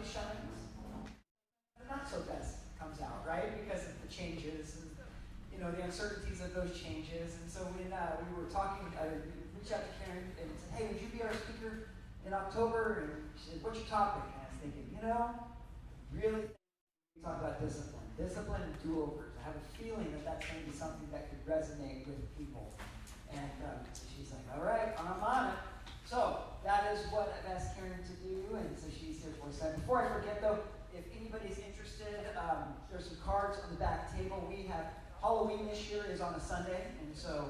shines, the not so best comes out, right? Because of the changes and the uncertainties of those changes. And so when we were talking, I reached out to Karen and said, "Hey, would you be our speaker in October?" And she said, "What's your topic?" And I was thinking, really talk about discipline and do-overs. I have a feeling that that's going to be something that could resonate with people. And she's like, "All right, I'm on it." So that is what I've asked Karen to do, and so she's here for us. Before I forget, though, if anybody's interested, there's some cards on the back table. We have Halloween this year is on a Sunday, and so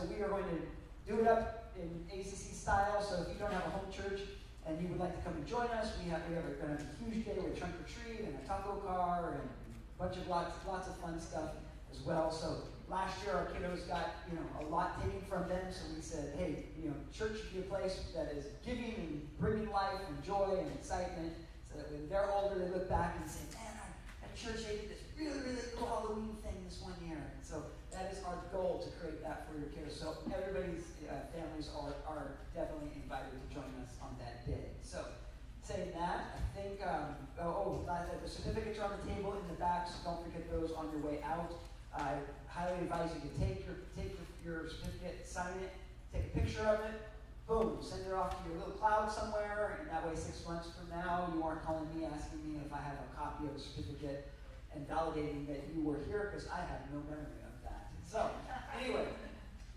we are going to do it up in ACC style. So if you don't have a home church and you would like to come and join us, we are going to have a huge day with trunk or treat and a taco car and a bunch of lots of fun stuff as well. So last year our kiddos got a lot taken from them, so we said, hey, church should be a place that is giving and bringing life and joy and excitement, so that when they're older they look back and say, man, at church they did this really, really cool Halloween thing this one year. And so that is our goal, to create that for your kids. So everybody's families are definitely invited to join us on that day. So saying that, I think, the certificates are on the table in the back, so don't forget those on your way out. I highly advise you to take your certificate, sign it, take a picture of it, boom, send it off to your little cloud somewhere, and that way 6 months from now you aren't calling me asking me if I have a copy of a certificate and validating that you were here, because I have no memory of that. So anyway,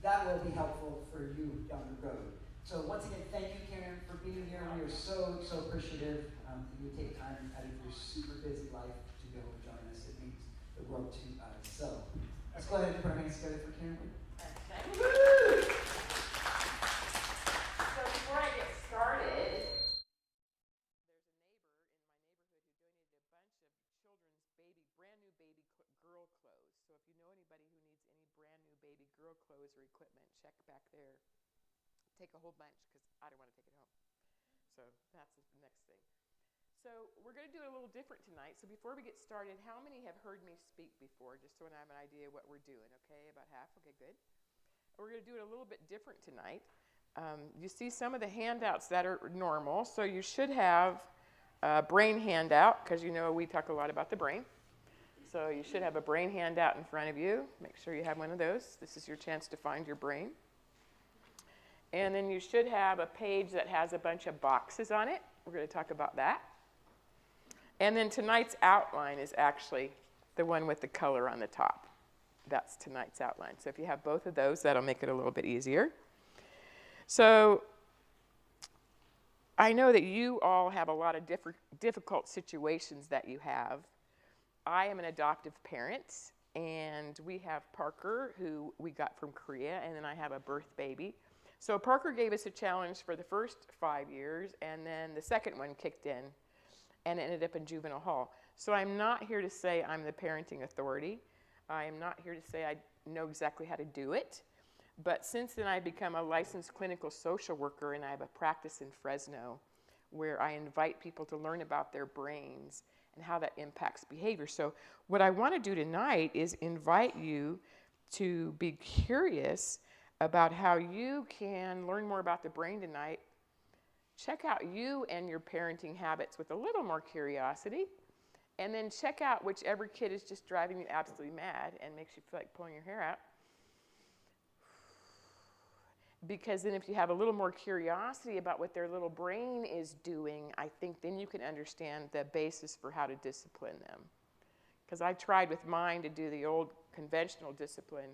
that will be helpful for you down the road. So once again, thank you, Karen, for being here. We are so appreciative that you take time out of your super busy life to be able to join us. It means the world to us. So let's go ahead and put our hands together for Karen. Okay. Woo! So before I get started, girl clothes. So if you know anybody who needs any brand new baby girl clothes or equipment, check back there. Take a whole bunch, because I don't want to take it home. So that's the next thing. So we're going to do it a little different tonight. So before we get started, how many have heard me speak before, just so I have an idea what we're doing? Okay, about half. Okay, good. We're going to do it a little bit different tonight. You see some of the handouts that are normal. So you should have a brain handout, because we talk a lot about the brain. So you should have a brain handout in front of you. Make sure you have one of those. This is your chance to find your brain. And then you should have a page that has a bunch of boxes on it. We're going to talk about that. And then tonight's outline is actually the one with the color on the top. That's tonight's outline. So if you have both of those, that'll make it a little bit easier. So I know that you all have a lot of difficult situations that you have. I am an adoptive parent, and we have Parker, who we got from Korea, and then I have a birth baby. So Parker gave us a challenge for the first 5 years, and then the second one kicked in, and it ended up in juvenile hall. So I'm not here to say I'm the parenting authority. I am not here to say I know exactly how to do it. But since then, I've become a licensed clinical social worker, and I have a practice in Fresno where I invite people to learn about their brains and how that impacts behavior. So what I want to do tonight is invite you to be curious about how you can learn more about the brain tonight. Check out you and your parenting habits with a little more curiosity, and then check out whichever kid is just driving you absolutely mad and makes you feel like pulling your hair out. Because then if you have a little more curiosity about what their little brain is doing, I think then you can understand the basis for how to discipline them. Because I tried with mine to do the old conventional discipline,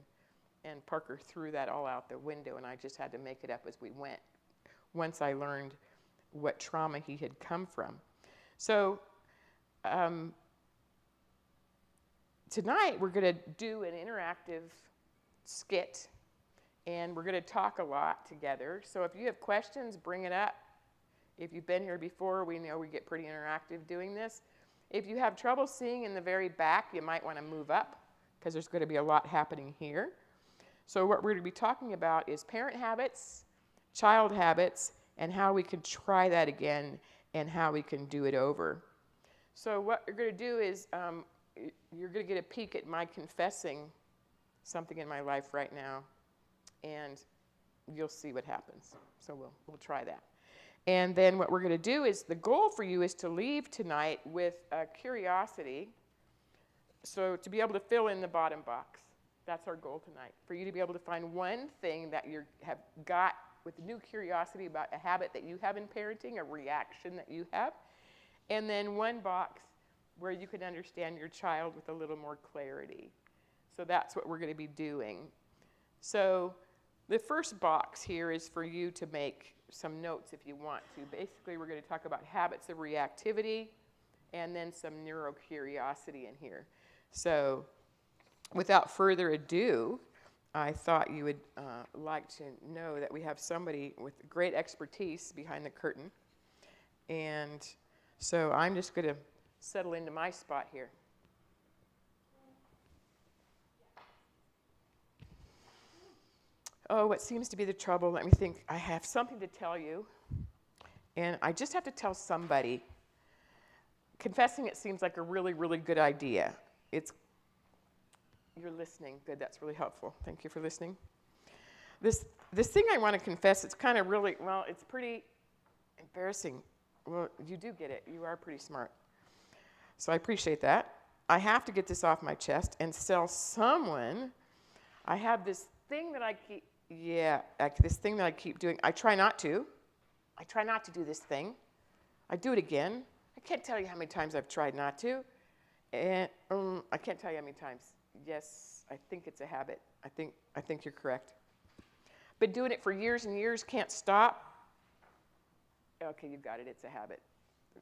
and Parker threw that all out the window, and I just had to make it up as we went, once I learned what trauma he had come from. So tonight we're going to do an interactive skit, and we're going to talk a lot together. So if you have questions, bring it up. If you've been here before, we know we get pretty interactive doing this. If you have trouble seeing in the very back, you might want to move up, because there's going to be a lot happening here. So what we're going to be talking about is parent habits, child habits, and how we can try that again and how we can do it over. So what you're going to do is you're going to get a peek at my confessing something in my life right now, and you'll see what happens. So we'll try that. And then what we're going to do is, the goal for you is to leave tonight with a curiosity. So to be able to fill in the bottom box. That's our goal tonight. For you to be able to find one thing that you have got with new curiosity about a habit that you have in parenting, a reaction that you have. And then one box where you can understand your child with a little more clarity. So that's what we're going to be doing. So the first box here is for you to make some notes if you want to. Basically, we're going to talk about habits of reactivity and then some neurocuriosity in here. So without further ado, I thought you would like to know that we have somebody with great expertise behind the curtain. And so I'm just going to settle into my spot here. Oh, what seems to be the trouble? Let me think. I have something to tell you, and I just have to tell somebody. Confessing it seems like a really, really good idea. You're listening. Good, that's really helpful. Thank you for listening. This thing I want to confess, it's kind of really, well, it's pretty embarrassing. Well, you do get it. You are pretty smart. So I appreciate that. I have to get this off my chest and tell someone. I have this thing that I keep, this thing that I keep doing. I try not to do this thing. I do it again. I can't tell you how many times I've tried not to. And I can't tell you how many times. Yes, I think it's a habit. I think you're correct. Been doing it for years and years, can't stop. Okay, you got it. It's a habit.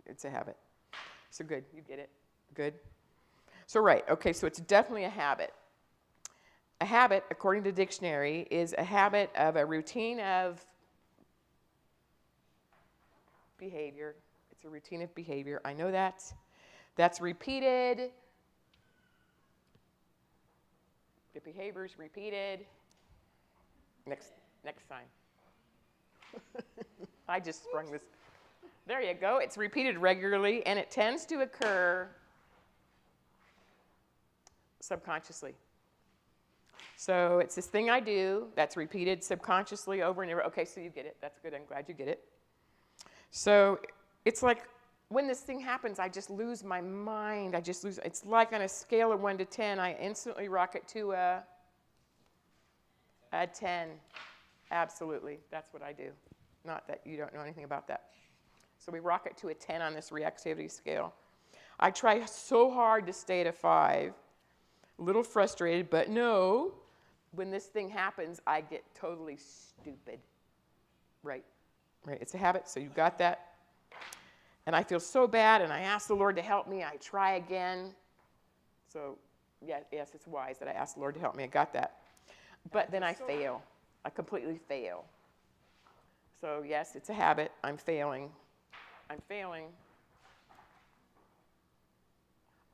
It's a habit. So good. You get it. Good. So right. Okay, so it's definitely a habit. A habit, according to the dictionary, is a habit of a routine of behavior. It's a routine of behavior. I know that. That's repeated. The behavior is repeated. Next time. I just sprung this. There you go. It's repeated regularly, and it tends to occur subconsciously. So it's this thing I do that's repeated subconsciously over and over. Okay, so you get it. That's good. I'm glad you get it. So it's like when this thing happens, I just lose my mind. It's like on a scale of 1 to 10, I instantly rocket to a 10. Absolutely. That's what I do. Not that you don't know anything about that. So we rocket to a 10 on this reactivity scale. I try so hard to stay at a 5. A little frustrated, but no. When this thing happens, I get totally stupid. Right. It's a habit, so you got that. And I feel so bad, and I ask the Lord to help me. I try again. So, yes, it's wise that I ask the Lord to help me. I got that. But then I fail. I completely fail. So, yes, it's a habit. I'm failing.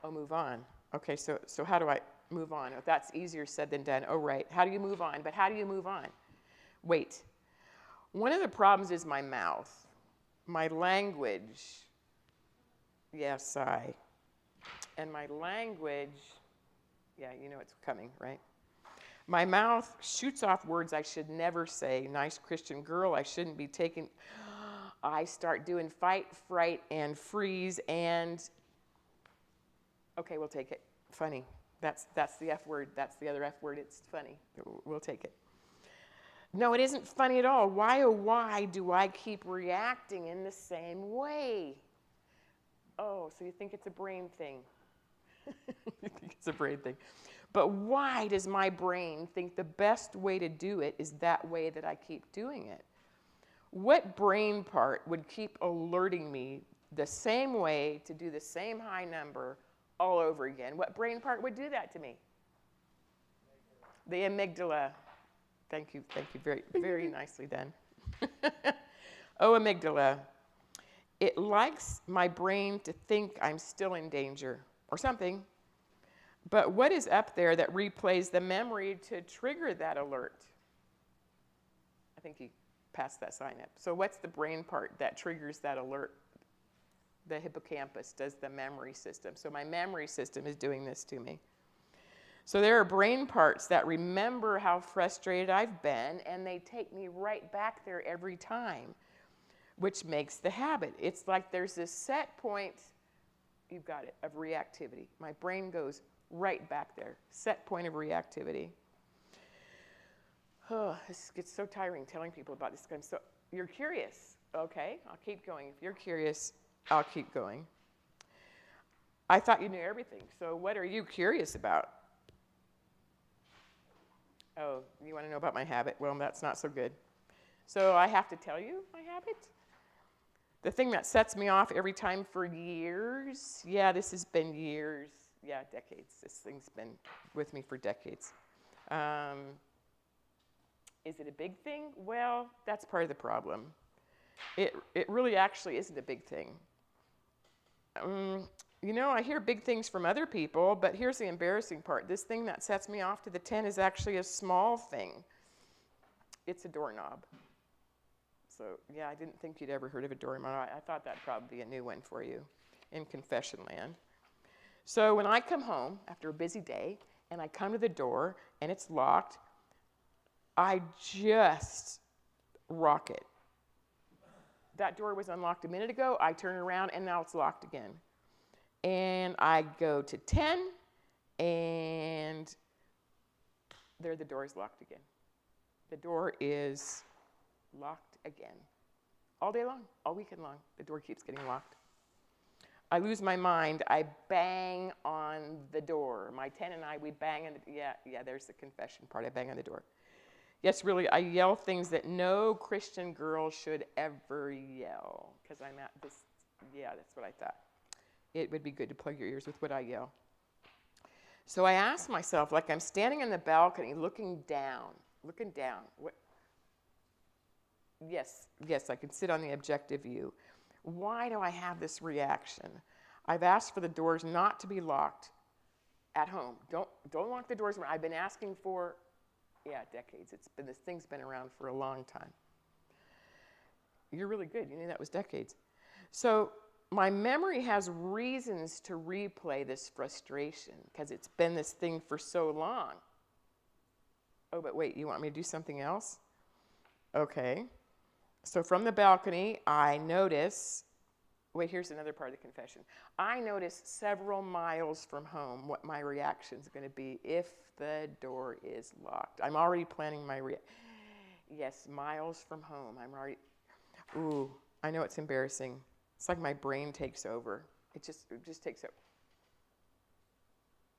Oh, move on. Okay, so how do I move on? Oh, that's easier said than done. Oh, right. How do you move on? But how do you move on? Wait. One of the problems is my mouth. My language, yes, and my language, yeah, you know it's coming, right? My mouth shoots off words I should never say. Nice Christian girl, I shouldn't be taking. I start doing fight, fright, and freeze, and okay, we'll take it. Funny. That's the F word. That's the other F word. It's funny. We'll take it. No, it isn't funny at all. Why, oh, why do I keep reacting in the same way? Oh, so you think it's a brain thing. You think it's a brain thing. But why does my brain think the best way to do it is that way that I keep doing it? What brain part would keep alerting me the same way to do the same high number all over again? What brain part would do that to me? The amygdala. Thank you very, very nicely done. Oh, amygdala. It likes my brain to think I'm still in danger or something. But what is up there that replays the memory to trigger that alert? I think you passed that sign up. So what's the brain part that triggers that alert? The hippocampus does the memory system. So my memory system is doing this to me. So there are brain parts that remember how frustrated I've been, and they take me right back there every time. which makes the habit. It's like there's this set point, you've got it, of reactivity. My brain goes right back there, set point of reactivity. Oh, this gets so tiring telling people about this. So you're curious. Okay, I'll keep going. If you're curious, I'll keep going. I thought you knew everything, so what are you curious about? Oh, you want to know about my habit? Well, that's not so good. So I have to tell you my habit? The thing that sets me off every time for years, yeah, this has been years, yeah, decades. This thing's been with me for decades. Is it a big thing? Well, that's part of the problem. It really actually isn't a big thing. You know, I hear big things from other people, but here's the embarrassing part. This thing that sets me off to the 10 is actually a small thing. It's a doorknob. So, yeah, I didn't think you'd ever heard of a doorknob. I thought that'd probably be a new one for you in confession land. So when I come home after a busy day, and I come to the door, and it's locked, I just rock it. That door was unlocked a minute ago. I turn around, and now it's locked again. And I go to 10, and there the door is locked again. The door is locked again. All day long, all weekend long, the door keeps getting locked. I lose my mind. I bang on the door. My 10 and I, we bang on the, yeah, there's the confession part. I bang on the door. Yes, really, I yell things that no Christian girl should ever yell, because I'm at this, yeah, that's what I thought. It would be good to plug your ears with what I yell. So I ask myself, like I'm standing in the balcony looking down. What? Yes, I can sit on the objective view. Why do I have this reaction? I've asked for the doors not to be locked at home. Don't lock the doors. I've been asking for, yeah, decades. This thing's been around for a long time. You're really good. You knew that was decades. So my memory has reasons to replay this frustration because it's been this thing for so long. Oh, but wait, you want me to do something else? Okay. So from the balcony, I notice, wait, here's another part of the confession. I notice several miles from home what my reaction is going to be if the door is locked. I'm already planning my yes, miles from home. I'm already, ooh, I know it's embarrassing. It's like my brain takes over. It just takes over.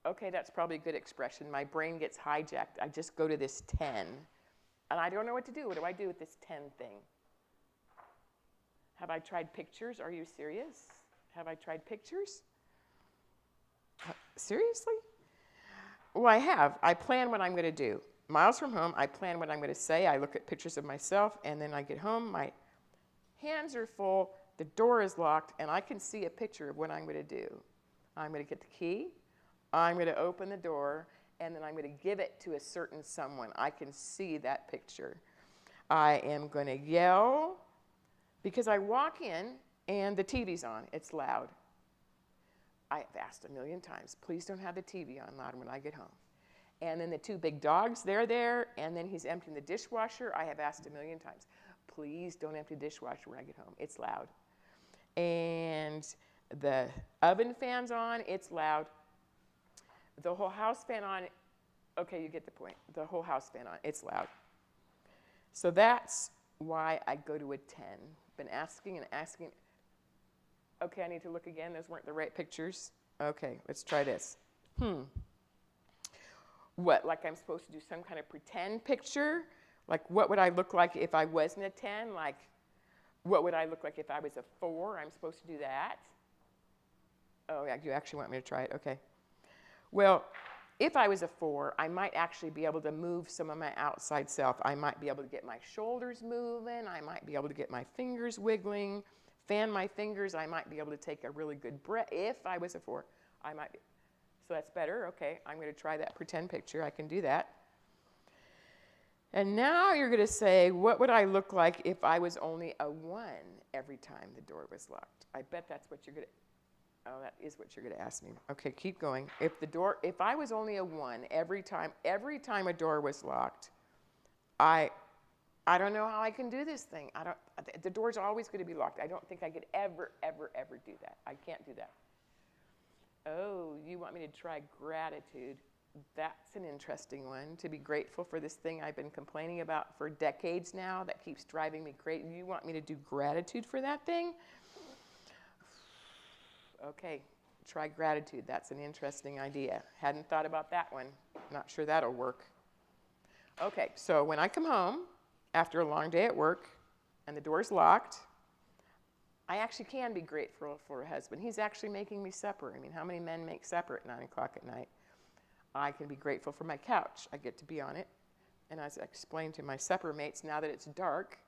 Okay, that's probably a good expression. My brain gets hijacked. I just go to this 10, and I don't know what to do. What do I do with this 10 thing? Have I tried pictures? Are you serious? Have I tried pictures? Seriously? Well, I have. I plan what I'm going to do. Miles from home, I plan what I'm going to say. I look at pictures of myself, and then I get home. My hands are full. The door is locked, and I can see a picture of what I'm going to do. I'm going to get the key. I'm going to open the door, and then I'm going to give it to a certain someone. I can see that picture. I am going to yell because I walk in, and the TV's on. It's loud. I've asked a million times, please don't have the TV on loud when I get home. And then the two big dogs, they're there, and then he's emptying the dishwasher. I have asked a million times, please don't empty the dishwasher when I get home. It's loud. And the oven fan's on. It's loud. The whole house fan on. Okay, you get the point. The whole house fan on. It's loud. So that's why I go to a 10. Been asking and asking. Okay, I need to look again. Those weren't the right pictures. Okay, let's try this. What, like I'm supposed to do some kind of pretend picture? Like what would I look like if I wasn't a 10? Like what would I look like if I was a 4? I'm supposed to do that? Oh, yeah, you actually want me to try it? Okay. Well, if I was a 4, I might actually be able to move some of my outside self. I might be able to get my shoulders moving. I might be able to get my fingers wiggling, fan my fingers. I might be able to take a really good breath. If I was a 4, I might be. So that's better. Okay, I'm going to try that pretend picture. I can do that. And now you're going to say, what would I look like if I was only a 1 every time the door was locked? I bet that's what you're going to, oh, that is what you're going to ask me. Okay, keep going. If I was only a 1 every time a door was locked, I don't know how I can do this thing. The door's always going to be locked. I don't think I could ever, ever, ever do that. I can't do that. Oh, you want me to try gratitude? That's an interesting one, to be grateful for this thing I've been complaining about for decades now that keeps driving me crazy. You want me to do gratitude for that thing? Okay, try gratitude. That's an interesting idea. Hadn't thought about that one. Not sure that'll work. Okay, so when I come home after a long day at work and the door's locked, I actually can be grateful for a husband. He's actually making me supper. I mean, how many men make supper at 9 o'clock at night? I can be grateful for my couch. I get to be on it. And as I explained to my supper mates, now that it's dark,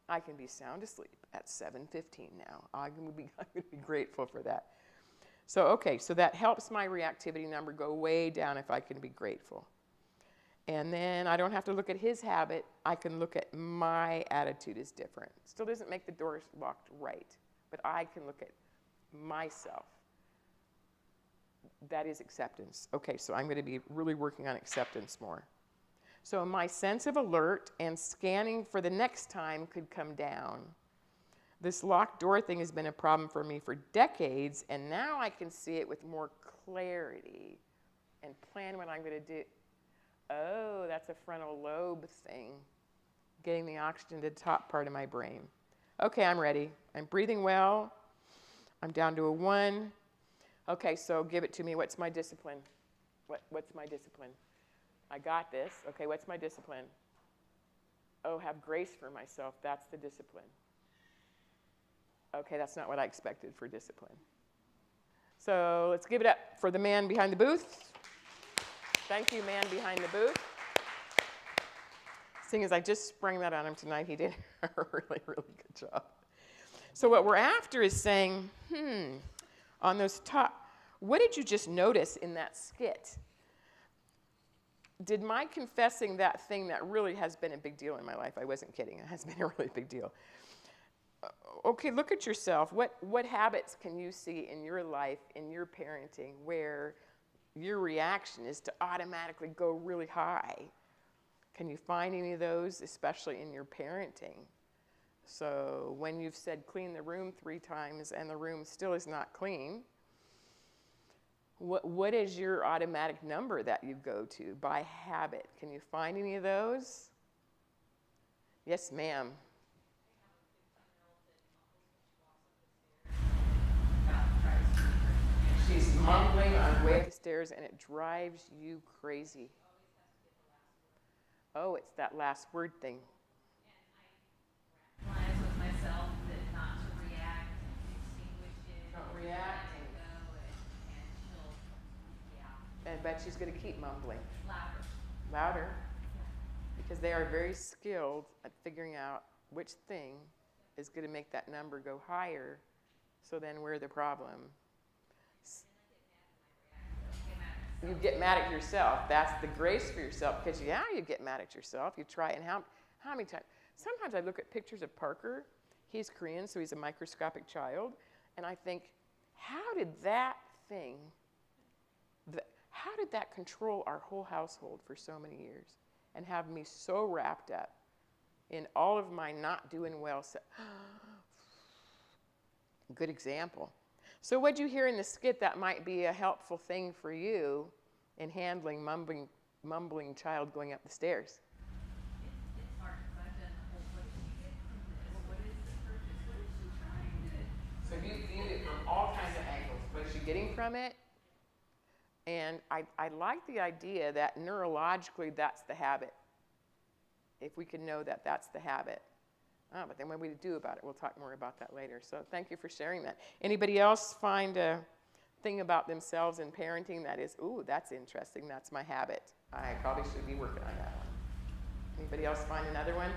I can be sound asleep at 7:15 now. I'm going to be grateful for that. So, okay, so that helps my reactivity number go way down if I can be grateful. And then I don't have to look at his habit. I can look at my attitude is different. Still doesn't make the doors locked right, but I can look at myself. That is acceptance. Okay, so I'm going to be really working on acceptance more. So my sense of alert and scanning for the next time could come down. This locked door thing has been a problem for me for decades, and now I can see it with more clarity and plan what I'm going to do. Oh, that's a frontal lobe thing, getting the oxygen to the top part of my brain. Okay, I'm ready. I'm breathing well. I'm down to a 1. Okay, so give it to me. What's my discipline? What's my discipline? I got this. Okay, what's my discipline? Oh, have grace for myself. That's the discipline. Okay, that's not what I expected for discipline. So let's give it up for the man behind the booth. Thank you, man behind the booth. Seeing as I just sprung that on him tonight, he did a really, really good job. So what we're after is saying, on those top, what did you just notice in that skit? Did my confessing that thing that really has been a big deal in my life, I wasn't kidding, it has been a really big deal. Okay, look at yourself. What habits can you see in your life, in your parenting, where your reaction is to automatically go really high? Can you find any of those, especially in your parenting? So when you've said clean the room 3 times and the room still is not clean, what is your automatic number that you go to by habit? Can you find any of those? Yes, ma'am. She's mumbling on the way up the stairs, and it drives you crazy. Oh, it's that last word thing. And I realize with myself that not to react and extinguish it. Don't react. Let it go, and she'll, yeah. And but she's going to keep mumbling. Louder. Louder. Because they are very skilled at figuring out which thing is going to make that number go higher. So then we're the problem. You get mad at yourself. That's the grace for yourself. Because, yeah, you get mad at yourself. You try, and how many times? Sometimes I look at pictures of Parker. He's Korean, so he's a microscopic child. And I think, how did that thing, how did that control our whole household for so many years? And have me so wrapped up in all of my not doing well. Good example. So what'd you hear in the skit that might be a helpful thing for you in handling mumbling child going up the stairs? It's hard because I've done the whole, what did she get from this? What is the purpose? What is she trying to? So you viewed it from all kinds of angles. What is she getting from it? And I like the idea that neurologically that's the habit. If we can know that that's the habit. Oh, but then what we do about it, we'll talk more about that later. So thank you for sharing that. Anybody else find a thing about themselves in parenting that is, ooh, that's interesting, that's my habit. I probably should be working on that one. Anybody else find another one?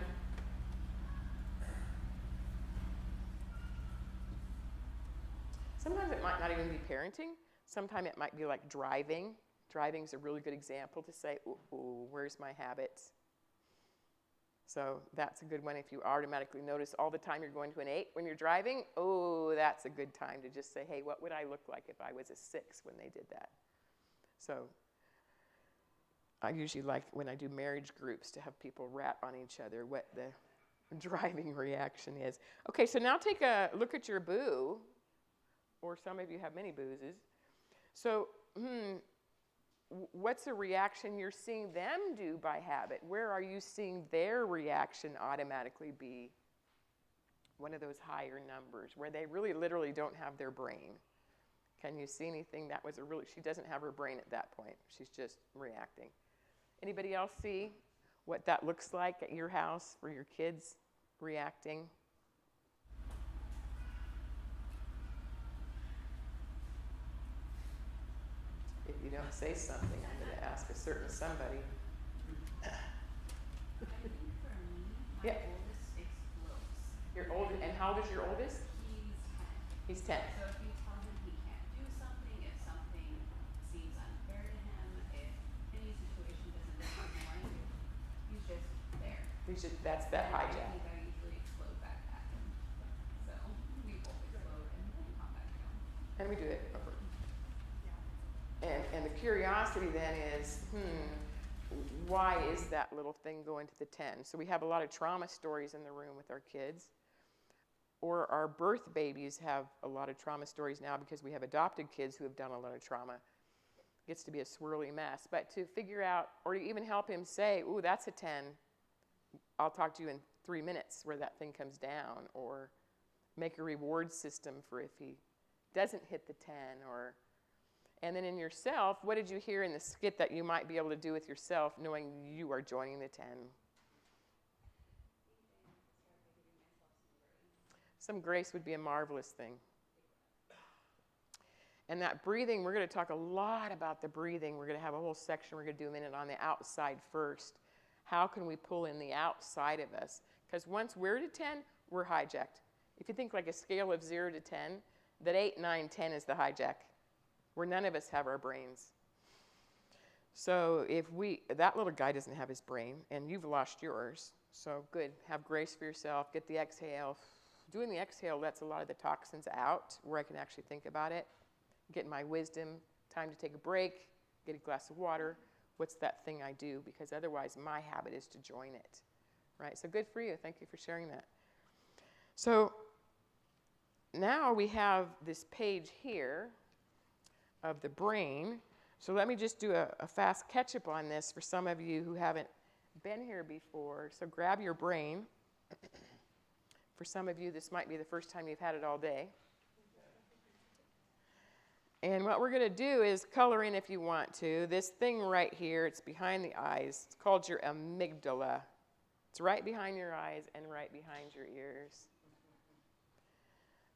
Sometimes it might not even be parenting. Sometimes it might be like driving. Driving's a really good example to say, ooh, where's my habits? So that's a good one. If you automatically notice all the time you're going to an 8 when you're driving, oh, that's a good time to just say, hey, what would I look like if I was a 6 when they did that? So I usually like, when I do marriage groups, to have people rat on each other what the driving reaction is. Okay, so now take a look at your boo, or some of you have many boozes. So, what's a reaction you're seeing them do by habit? Where are you seeing their reaction automatically be one of those higher numbers, where they really literally don't have their brain? Can you see anything that was she doesn't have her brain at that point. She's just reacting. Anybody else see what that looks like at your house for your kids reacting? If you don't say something, I'm going to ask a certain somebody. I think for me, my Yeah. oldest explodes. Your old, and how old is your oldest? He's 10. He's 10. So if you tell him he can't do something, if something seems unfair to him, if any situation doesn't go how you want it to, he's just there. That's that And hijack. I think I usually explode back at him. So we both explode and then calm back down. And we do it over. And the curiosity then is, why is that little thing going to the 10? So we have a lot of trauma stories in the room with our kids. Or our birth babies have a lot of trauma stories now because we have adopted kids who have done a lot of trauma. It gets to be a swirly mess. But to figure out, or to even help him say, ooh, that's a 10. I'll talk to you in 3 minutes where that thing comes down. Or make a reward system for if he doesn't hit the 10. And then in yourself, what did you hear in the skit that you might be able to do with yourself knowing you are joining the 10? Some grace would be a marvelous thing. And that breathing, we're going to talk a lot about the breathing. We're going to have a whole section we're going to do a minute on the outside first. How can we pull in the outside of us? Because once we're to 10, we're hijacked. If you think like a scale of 0 to 10, that 8, 9, 10 is the hijack, where none of us have our brains. So that little guy doesn't have his brain, and you've lost yours. So good, have grace for yourself, get the exhale. Doing the exhale lets a lot of the toxins out, where I can actually think about it, get my wisdom, time to take a break, get a glass of water. What's that thing I do? Because otherwise my habit is to join it, right? So good for you, thank you for sharing that. So now we have this page here of the brain. So let me just do a fast catch-up on this for some of you who haven't been here before. So grab your brain. For some of you, this might be the first time you've had it all day. And what we're going to do is color in, if you want to, this thing right here. It's behind the eyes. It's called your amygdala. It's right behind your eyes and right behind your ears.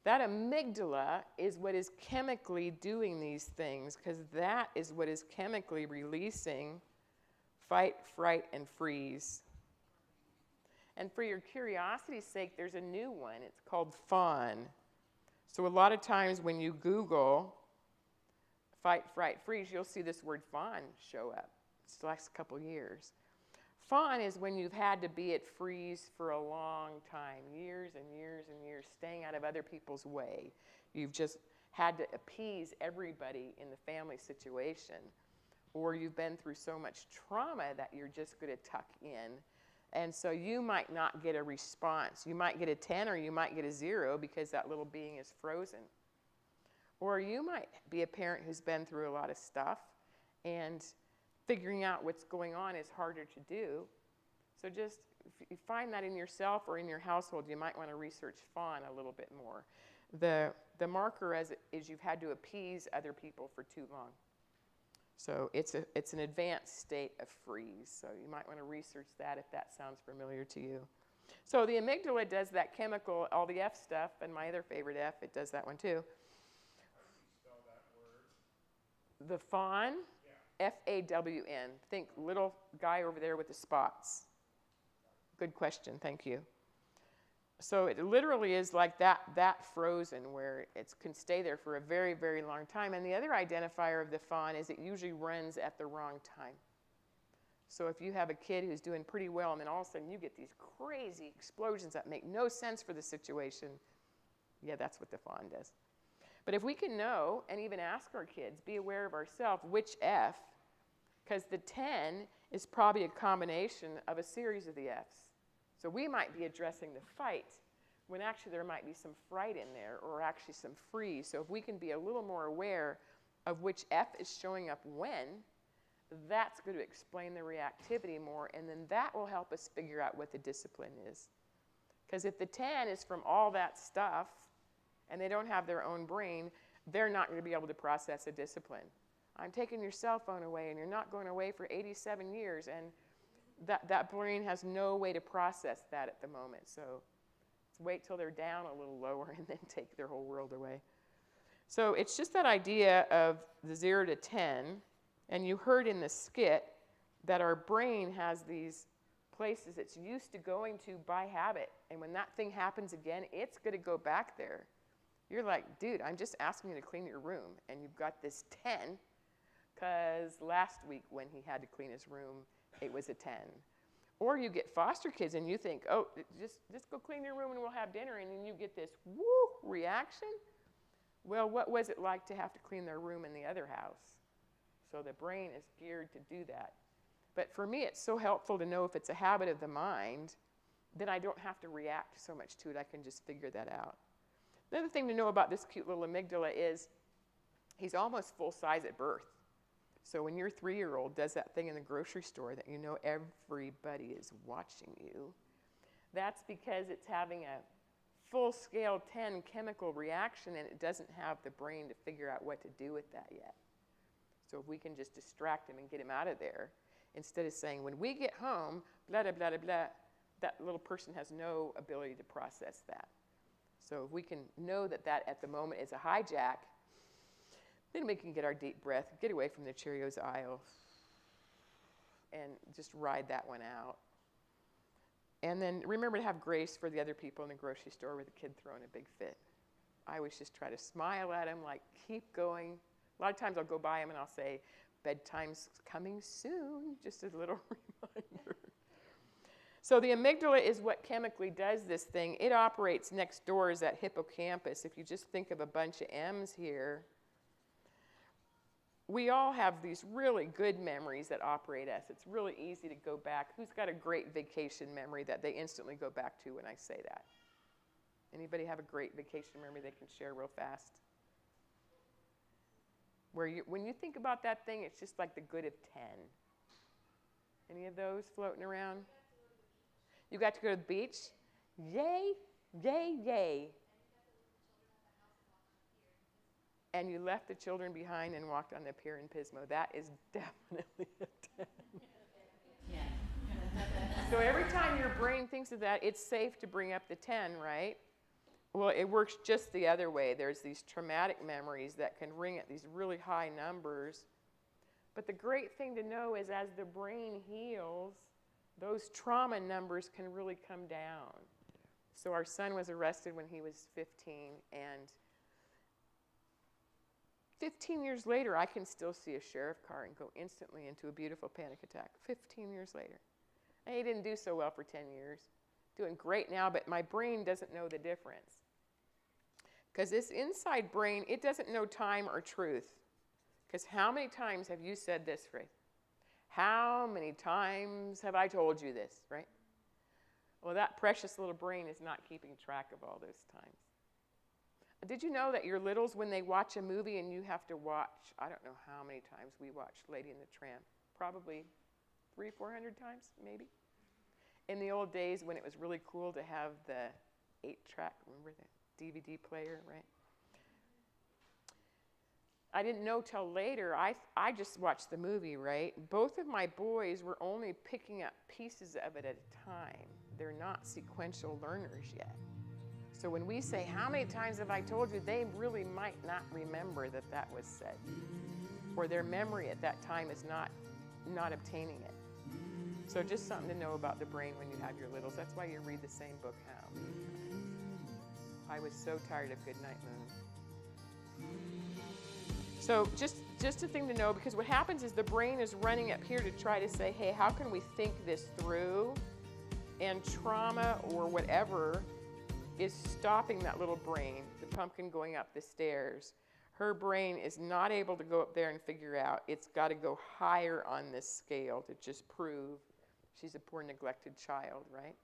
That amygdala is what is chemically doing these things, because that is what is chemically releasing fight, fright, and freeze. And for your curiosity's sake, there's a new one. It's called fawn. So a lot of times when you Google fight, fright, freeze, you'll see this word fawn show up. It's the last couple years. Fawn is when you've had to be at freeze for a long time, years and years and years, staying out of other people's way. You've just had to appease everybody in the family situation. Or you've been through so much trauma that you're just going to tuck in. And so you might not get a response. You might get a 10 or you might get a 0 because that little being is frozen. Or you might be a parent who's been through a lot of stuff, and figuring out what's going on is harder to do. So just, if you find that in yourself or in your household, you might want to research fawn a little bit more. The marker is you've had to appease other people for too long. So it's an advanced state of freeze. So you might want to research that if that sounds familiar to you. So the amygdala does that chemical, all the F stuff, and my other favorite F, it does that one too. Spell that word. The fawn, Yeah. F-A-W-N. Think little guy over there with the spots. Good question, thank you. So it literally is like that frozen, where it can stay there for a very, very long time. And the other identifier of the fawn is it usually runs at the wrong time. So if you have a kid who's doing pretty well, and then all of a sudden you get these crazy explosions that make no sense for the situation, yeah, that's what the fawn does. But if we can know, and even ask our kids, be aware of ourselves, which F, because the 10 is probably a combination of a series of the F's. So we might be addressing the fight when actually there might be some fright in there or actually some freeze. So if we can be a little more aware of which F is showing up when, that's going to explain the reactivity more, and then that will help us figure out what the discipline is. Because if the 10 is from all that stuff and they don't have their own brain, they're not going to be able to process a discipline. I'm taking your cell phone away and you're not going away for 87 years, and that brain has no way to process that at the moment. So let's wait till they're down a little lower and then take their whole world away. So it's just that idea of the 0 to 10, and you heard in the skit that our brain has these places it's used to going to by habit, and when that thing happens again, it's going to go back there. You're like, dude, I'm just asking you to clean your room, and you've got this 10, because last week when he had to clean his room, it was a 10. Or you get foster kids and you think, oh, just go clean your room and we'll have dinner, and then you get this woo reaction. Well, what was it like to have to clean their room in the other house? So the brain is geared to do that. But for me, it's so helpful to know if it's a habit of the mind, then I don't have to react so much to it. I can just figure that out. Another thing to know about this cute little amygdala is he's almost full size at birth. So when your 3-year-old does that thing in the grocery store that you know everybody is watching you, that's because it's having a full-scale 10 chemical reaction, and it doesn't have the brain to figure out what to do with that yet. So if we can just distract him and get him out of there, instead of saying, when we get home, blah, blah, blah, blah, that little person has no ability to process that. So if we can know that that at the moment is a hijack, then we can get our deep breath, get away from the Cheerios aisle, and just ride that one out. And then remember to have grace for the other people in the grocery store with a kid throwing a big fit. I always just try to smile at him, like, keep going. A lot of times I'll go by him and I'll say, bedtime's coming soon, just a little reminder. So the amygdala is what chemically does this thing. It operates next door is that hippocampus. If you just think of a bunch of M's here, we all have these really good memories that operate us. It's really easy to go back. Who's got a great vacation memory that they instantly go back to when I say that? Anybody have a great vacation memory they can share real fast? When you think about that thing, it's just like the good of 10. Any of those floating around? You got to go to the beach? Yay, yay, yay. And you left the children behind and walked on the pier in Pismo. That is definitely a 10. Yeah. So every time your brain thinks of that, it's safe to bring up the 10, right? Well, it works just the other way. There's these traumatic memories that can ring at these really high numbers. But the great thing to know is as the brain heals, those trauma numbers can really come down. So our son was arrested when he was 15, and 15 years later, I can still see a sheriff car and go instantly into a beautiful panic attack. 15 years later. And he didn't do so well for 10 years. Doing great now, but my brain doesn't know the difference. Because this inside brain, it doesn't know time or truth. Because how many times have you said this phrase? How many times have I told you this, right? Well, that precious little brain is not keeping track of all those times. Did you know that your littles, when they watch a movie and you have to watch, I don't know how many times we watched Lady and the Tramp, probably 300-400 times, maybe? In the old days when it was really cool to have the 8-track, remember the DVD player, right? I didn't know till later. I just watched the movie, right? Both of my boys were only picking up pieces of it at a time. They're not sequential learners yet. So when we say, how many times have I told you, they really might not remember that that was said. Or their memory at that time is not obtaining it. So just something to know about the brain when you have your littles. That's why you read the same book how many times. I was so tired of Goodnight Moon. So just a thing to know, because what happens is the brain is running up here to try to say, hey, how can we think this through? And trauma or whatever is stopping that little brain, the pumpkin going up the stairs, Her brain is not able to go up there and figure out. It's got to go higher on this scale to just prove she's a poor neglected child, right?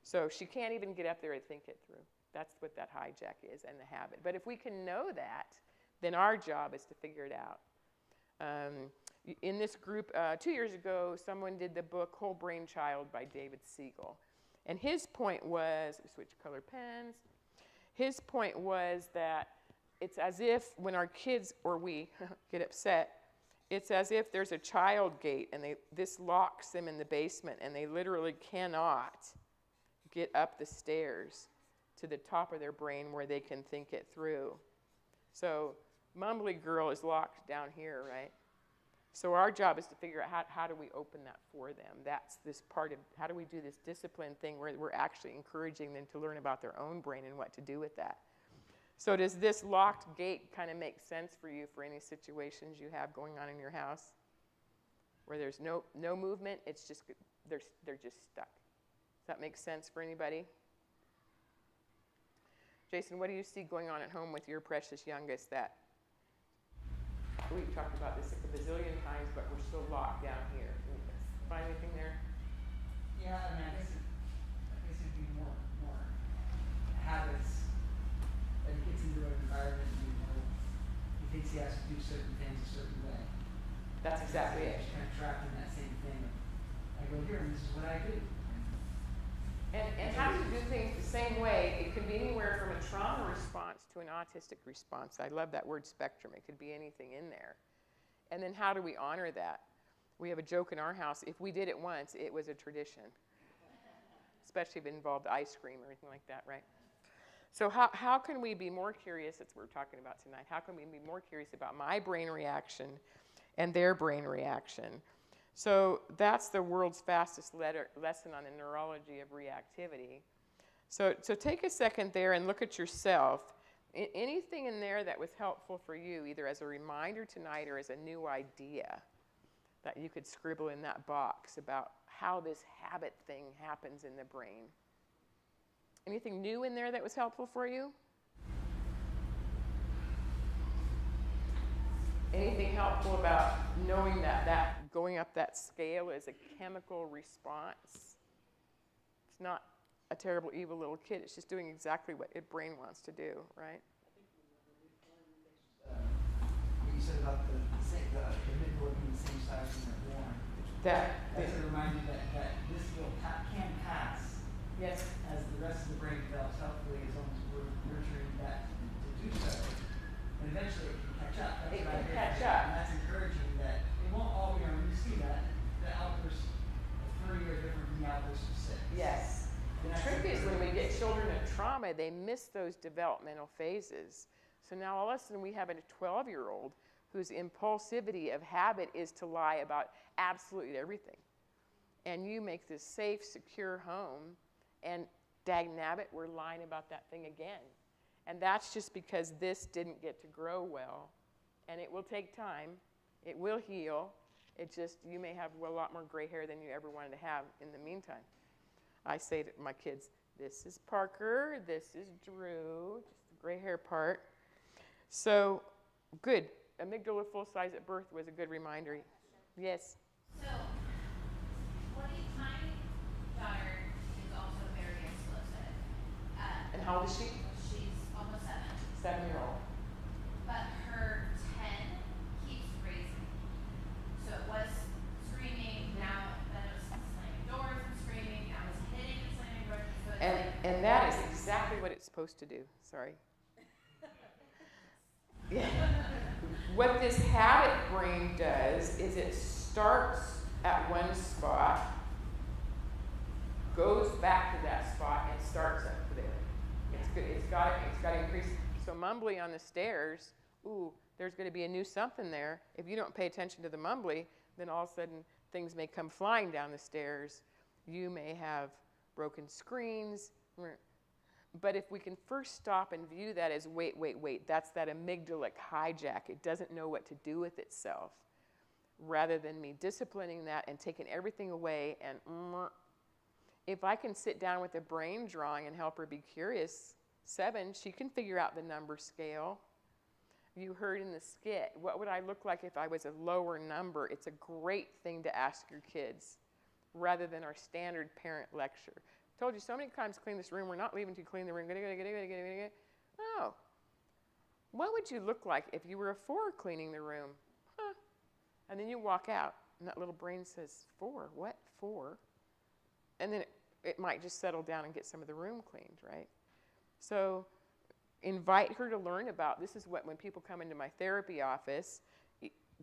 So she can't even get up there and think it through. That's what that hijack is and the habit. But if we can know that, then our job is to figure it out. In this group, 2 years ago, someone did the book Whole Brain Child by David Siegel. And his point was, switch color pens, his point was that it's as if when our kids or we get upset, it's as if there's a child gate and this locks them in the basement and they literally cannot get up the stairs to the top of their brain where they can think it through. So Mumbly Girl is locked down here, right? So our job is to figure out how do we open that for them. That's this part of how do we do this discipline thing where we're actually encouraging them to learn about their own brain and what to do with that. So does this locked gate kind of make sense for you for any situations you have going on in your house where there's no movement? It's just they're just stuck. Does that make sense for anybody? Jason, what do you see going on at home with your precious youngest that we've talked about this a bazillion times, but we're still locked down here? Can you find anything there? Yeah, I mean, I guess it'd be more habits that he gets into an environment and he thinks he has to do certain things a certain way. That's exactly it. He's kind of trapped in that same thing of, I go here and this is what I do. And how do you do things the same way? It could be anywhere from a trauma response to an autistic response. I love that word spectrum. It could be anything in there. And then how do we honor that? We have a joke in our house. If we did it once, it was a tradition, especially if it involved ice cream or anything like that, right? So how can we be more curious, that's what we're talking about tonight, how can we be more curious about my brain reaction and their brain reaction? So that's the world's fastest lesson on the neurology of reactivity. So take a second there and look at yourself. Anything in there that was helpful for you, either as a reminder tonight or as a new idea that you could scribble in that box about how this habit thing happens in the brain. Anything new in there that was helpful for you? Anything helpful about knowing that going up that scale is a chemical response? It's not a terrible, evil little kid. It's just doing exactly what its brain wants to do, right? What you said about the midboard being the same size when they're born. That's a reminder that this will can pass. Yes. As the rest of the brain develops healthily, as long as we're nurturing that to do so. And eventually it can catch up. That's It what I can hear. catch up. And that's encouraging that it won't all, when you see that, the outbursts of 3 are different from the outbursts of 6. Yes. The trick is when we get children in trauma, they miss those developmental phases. So now all of a sudden we have a 12-year-old whose impulsivity of habit is to lie about absolutely everything. And you make this safe, secure home, and dagnabbit, we're lying about that thing again. And that's just because this didn't get to grow well. And it will take time. It will heal. It just, you may have a lot more gray hair than you ever wanted to have in the meantime. I say to my kids, this is Parker, this is Drew, just the gray hair part. So, good. Amygdala full size at birth was a good reminder. Yes? So, my daughter is also very explosive. And how old is she? She's almost 7. 7-year-old. But her 10 keeps raising. So it was screaming, now then it was slamming doors and screaming, now it's hitting and slamming doors. So it's And that is exactly what it's supposed to do. Sorry. Yeah. What this habit brain does is it starts at one spot, goes back to that spot, and starts up there. It's good. It's got to increase. So mumbly on the stairs, ooh, there's going to be a new something there. If you don't pay attention to the mumbly, then all of a sudden things may come flying down the stairs. You may have broken screens. But if we can first stop and view that as wait, that's that amygdalic hijack. It doesn't know what to do with itself. Rather than me disciplining that and taking everything away and if I can sit down with a brain drawing and help her be curious, 7, she can figure out the number scale. you heard in the skit, what would I look like if I was a lower number? It's a great thing to ask your kids rather than our standard parent lecture. Told you so many times, clean this room. We're not leaving to clean the room. No. What would you look like if you were a 4 cleaning the room? Huh. And then you walk out, and that little brain says, 4? What? 4? And then it might just settle down and get some of the room cleaned, right? So invite her to learn about, this is what, when people come into my therapy office,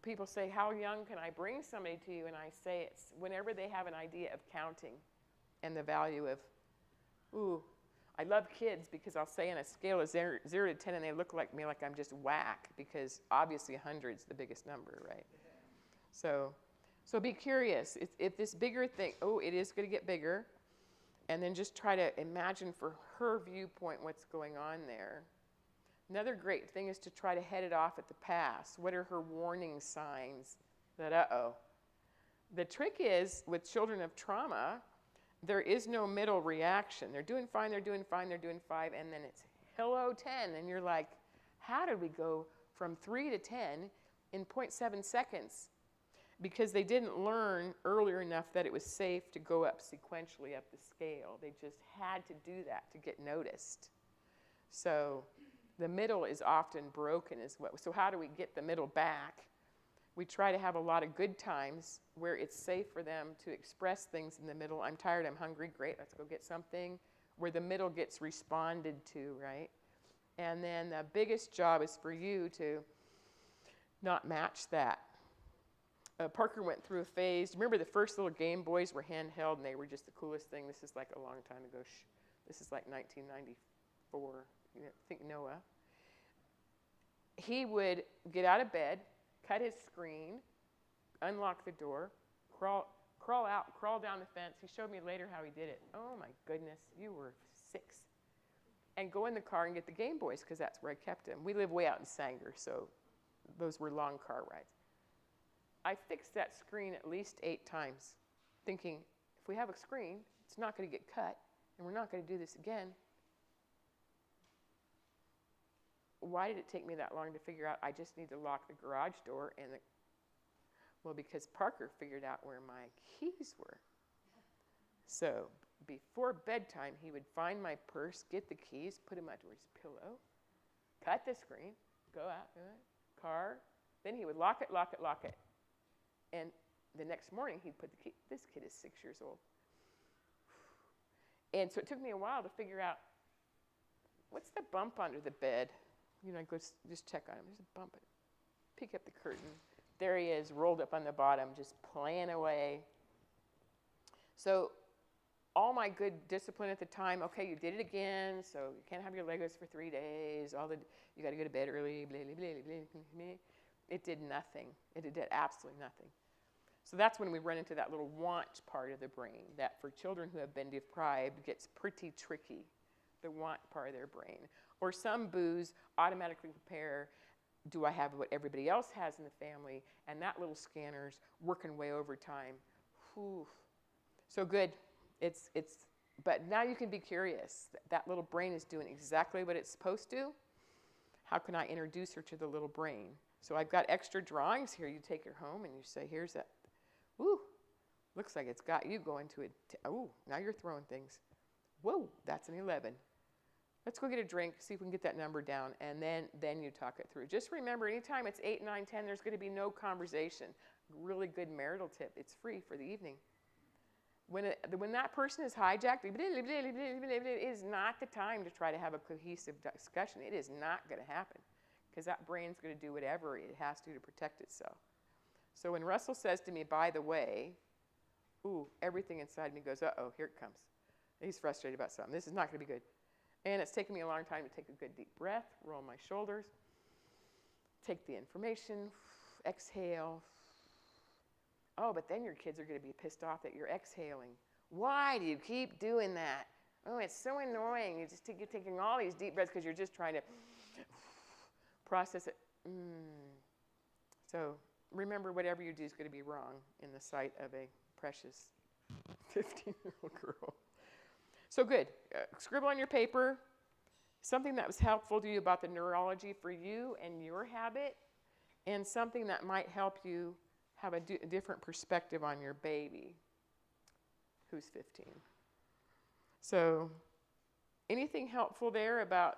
people say, how young can I bring somebody to you? And I say it's whenever they have an idea of counting and the value of, ooh, I love kids because I'll say on a scale of 0 to 10 and they look like me like I'm just whack because obviously 100 is the biggest number, right? So be curious. If this bigger thing, it is going to get bigger. And then just try to imagine for her viewpoint what's going on there. Another great thing is to try to head it off at the pass. What are her warning signs that, uh-oh? The trick is, with children of trauma, there is no middle reaction. They're doing fine, they're doing fine, they're doing 5, and then it's, hello, 10. And you're like, how did we go from 3 to 10 in 0.7 seconds? Because they didn't learn earlier enough that it was safe to go up sequentially up the scale. They just had to do that to get noticed. So the middle is often broken as well. So how do we get the middle back? We try to have a lot of good times where it's safe for them to express things in the middle. I'm tired, I'm hungry, great, let's go get something. Where the middle gets responded to, right? And then the biggest job is for you to not match that. Parker went through a phase. Remember the first little Game Boys were handheld and they were just the coolest thing. This is like a long time ago. This is like 1994. Think Noah. He would get out of bed, cut his screen, unlock the door, crawl out, crawl down the fence. He showed me later how he did it. Oh my goodness, you were 6. And go in the car and get the Game Boys because that's where I kept them. We live way out in Sanger, so those were long car rides. I fixed that screen at least 8 times, thinking, if we have a screen, it's not going to get cut, and we're not going to do this again. Why did it take me that long to figure out I just need to lock the garage door? Well, because Parker figured out where my keys were. So before bedtime, he would find my purse, get the keys, put them under his pillow, cut the screen, go out, car. Then he would lock it. And the next morning, he'd put the key. This kid is 6 years old. And so it took me a while to figure out, what's the bump under the bed? I go just check on him. There's a bump. Pick up the curtain. There he is, rolled up on the bottom, just playing away. So all my good discipline at the time, okay, you did it again, so you can't have your Legos for 3 days. You got to go to bed early, blah, blah, blah, blah, blah, blah. It did nothing. It did absolutely nothing. So that's when we run into that little want part of the brain that for children who have been deprived gets pretty tricky, the want part of their brain. Or some boos automatically prepare, do I have what everybody else has in the family? And that little scanner's working way overtime. Whew. So good. But now you can be curious. That little brain is doing exactly what it's supposed to. How can I introduce her to the little brain? So I've got extra drawings here. You take her home and you say, here's that. Ooh, looks like it's got you going to it. Ooh, now you're throwing things. Whoa, that's an 11. Let's go get a drink, see if we can get that number down, and then you talk it through. Just remember, anytime it's 8, 9, 10, there's going to be no conversation. Really good marital tip. It's free for the evening. When that person is hijacked, it is not the time to try to have a cohesive discussion. It is not going to happen because that brain's going to do whatever it has to protect itself. So when Russell says to me, by the way, ooh, everything inside me goes, uh-oh, here it comes. He's frustrated about something. This is not going to be good. And it's taken me a long time to take a good deep breath, roll my shoulders, take the information, exhale. Oh, but then your kids are going to be pissed off that you're exhaling. Why do you keep doing that? Oh, it's so annoying. You're taking all these deep breaths because you're just trying to process it. So remember, whatever you do is going to be wrong in the sight of a precious 15-year-old girl. So good. Scribble on your paper. something that was helpful to you about the neurology for you and your habit, and something that might help you have a different perspective on your baby who's 15. So anything helpful there about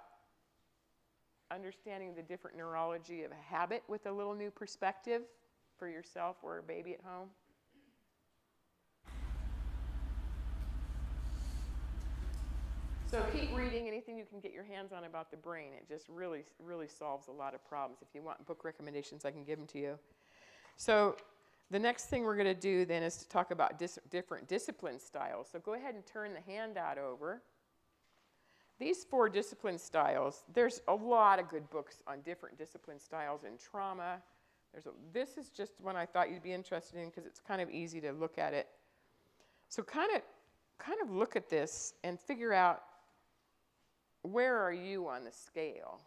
understanding the different neurology of a habit with a little new perspective for yourself or a baby at home? So keep reading anything you can get your hands on about the brain. It just really, really solves a lot of problems. If you want book recommendations, I can give them to you. So the next thing we're going to do then is to talk about different discipline styles. So go ahead and turn the handout over. These 4 discipline styles, there's a lot of good books on different discipline styles in trauma. This is just one I thought you'd be interested in because it's kind of easy to look at it. So kind of look at this and figure out, where are you on the scale?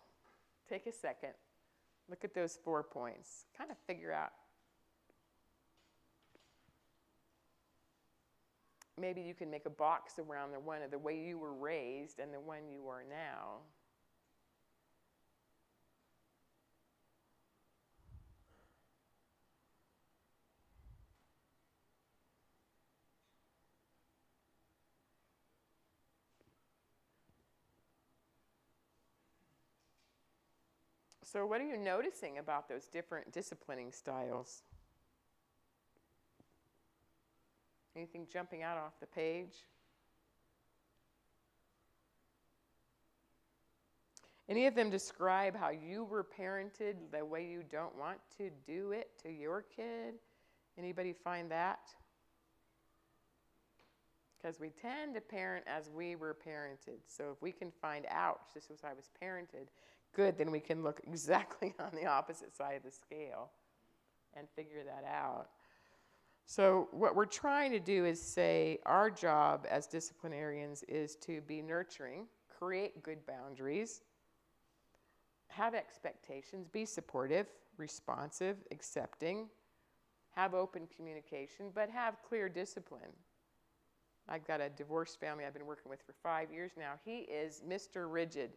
Take a second. Look at those 4 points. Kind of figure out. Maybe you can make a box around the one of the way you were raised and the one you are now. So what are you noticing about those different disciplining styles? Anything jumping out off the page? Any of them describe how you were parented the way you don't want to do it to your kid? Anybody find that? Because we tend to parent as we were parented. So if we can find, ouch, this was how I was parented, good, then we can look exactly on the opposite side of the scale and figure that out. So what we're trying to do is say our job as disciplinarians is to be nurturing, create good boundaries, have expectations, be supportive, responsive, accepting, have open communication, but have clear discipline. I've got a divorced family I've been working with for 5 years now. He is Mr. Rigid.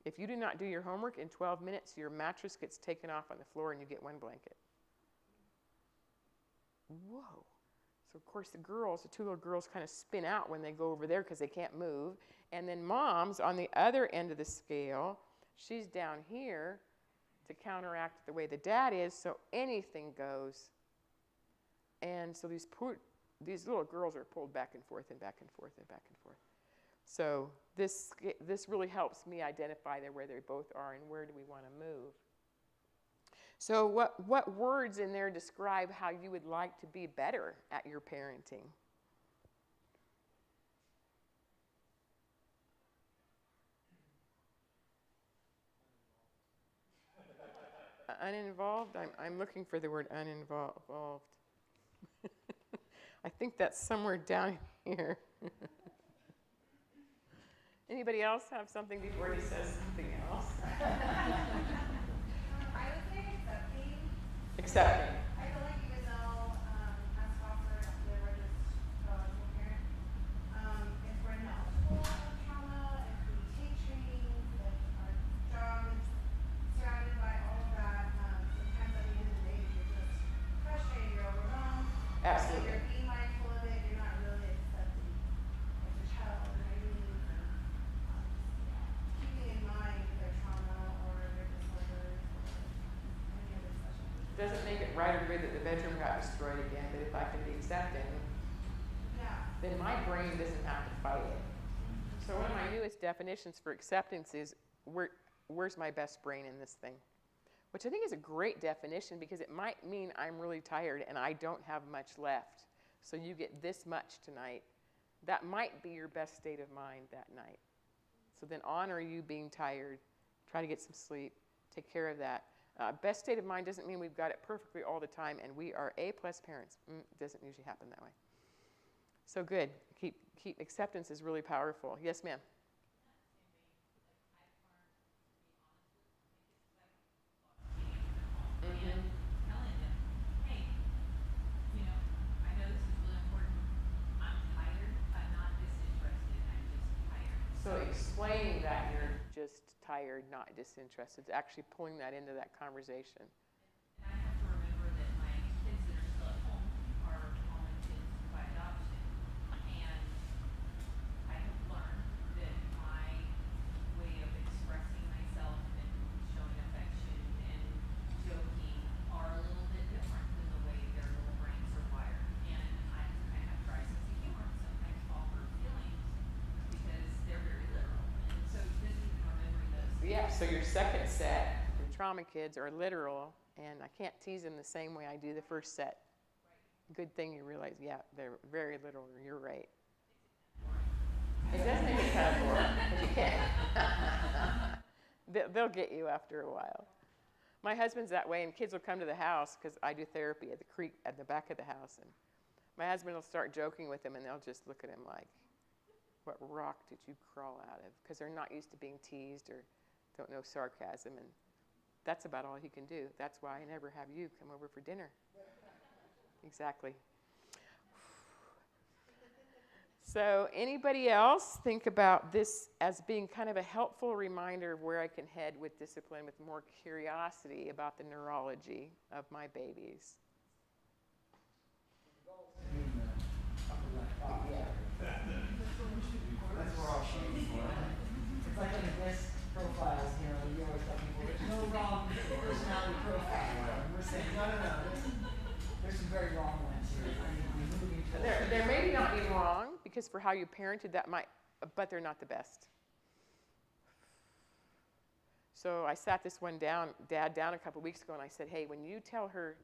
If you do not do your homework in 12 minutes, your mattress gets taken off on the floor and you get 1 blanket. Whoa. So, of course, the 2 little girls kind of spin out when they go over there because they can't move. And then mom's on the other end of the scale. She's down here to counteract the way the dad is, so anything goes. And so these little girls are pulled back and forth and back and forth and back and forth. So this really helps me identify where they both are and where do we want to move. So what words in there describe how you would like to be better at your parenting? Uninvolved? I'm looking for the word uninvolved. I think that's somewhere down here. Anybody else have something before he says something else? I would say accepting. Accepting. I feel like even though as foster, we were just biological parent, if we're knowledgeable of trauma, if we take training, if our job is surrounded by all of that, sometimes at the end of the day you're just frustrated, you're overwhelmed. Absolutely. You're being mindful of it, you're not really accepting like your child or their needs and keeping in mind their trauma or their disorders or any other such things. Doesn't make it right or good that the bedroom got destroyed again, but if I can be accepting, then my brain doesn't have to fight it. So one of my newest definitions for acceptance is, where's my best brain in this thing? Which I think is a great definition because it might mean I'm really tired and I don't have much left. So you get this much tonight. That might be your best state of mind that night. So then honor you being tired. Try to get some sleep. Take care of that. Best state of mind doesn't mean we've got it perfectly all the time and we are A+ parents. Doesn't usually happen that way. So good. Keep acceptance is really powerful. Yes, ma'am. So explaining that you're just tired, not disinterested. It's actually pulling that into that conversation. And I have to remember that my kids that are still at home are all my kids by adoption. And I have learned that my way of expressing myself and showing affection and joking are a little bit different than the way their little brains are wired. And I have crisis of humor and sometimes fall for feelings because they're very literal. And so just remembering those. Yeah, so your second set, your trauma kids are literal, and I can't tease them the same way I do the first set. Good thing you realize, yeah, they're very literal. You're right. It does make it kind of boring, but you can't. They'll get you after a while. My husband's that way, and kids will come to the house because I do therapy at the creek at the back of the house, and my husband will start joking with them, and they'll just look at him like, "What rock did you crawl out of?" Because they're not used to being teased or don't know sarcasm, and that's about all he can do. That's why I never have you come over for dinner. Exactly. So anybody else think about this as being kind of a helpful reminder of where I can head with discipline, with more curiosity about the neurology of my babies? That's where all shooting for. It's like in the disc profiles, you always tell people there's no wrong personality profile. And we're saying, no, there's some very wrong ones here. There may not be wrong, because for how you parented that might, but they're not the best. So I sat this one dad down a couple weeks ago, and I said, hey, when you tell her,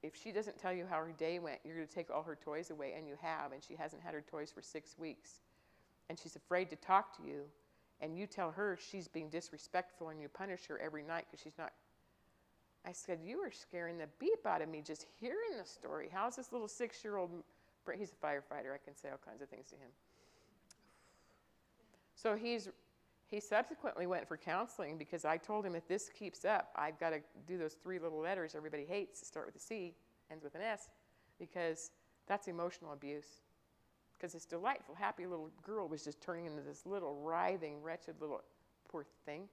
if she doesn't tell you how her day went, you're going to take all her toys away, and you have, and she hasn't had her toys for 6 weeks, and she's afraid to talk to you, and you tell her she's being disrespectful, and you punish her every night because she's not. I said, you are scaring the beep out of me just hearing the story. How's this little 6-year-old, he's a firefighter, I can say all kinds of things to him. So he subsequently went for counseling because I told him if this keeps up, I've got to do those 3 little letters everybody hates, start with a C, ends with an S, because that's emotional abuse. Because this delightful, happy little girl was just turning into this little writhing, wretched little poor thing.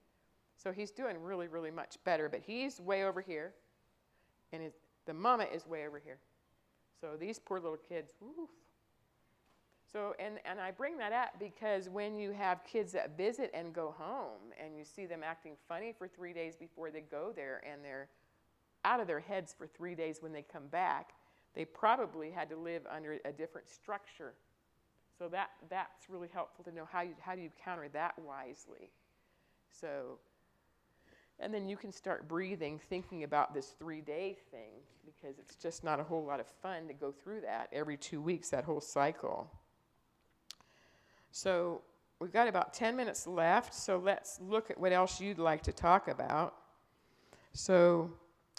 So he's doing really, really much better, but he's way over here, and the mama is way over here. So these poor little kids, woof. So, and I bring that up because when you have kids that visit and go home, and you see them acting funny for 3 days before they go there, and they're out of their heads for 3 days when they come back, they probably had to live under a different structure. So that's really helpful to know how do you counter that wisely. So, and then you can start breathing, thinking about this 3-day thing, because it's just not a whole lot of fun to go through that every 2 weeks, that whole cycle. So we've got about 10 minutes left, so let's look at what else you'd like to talk about. So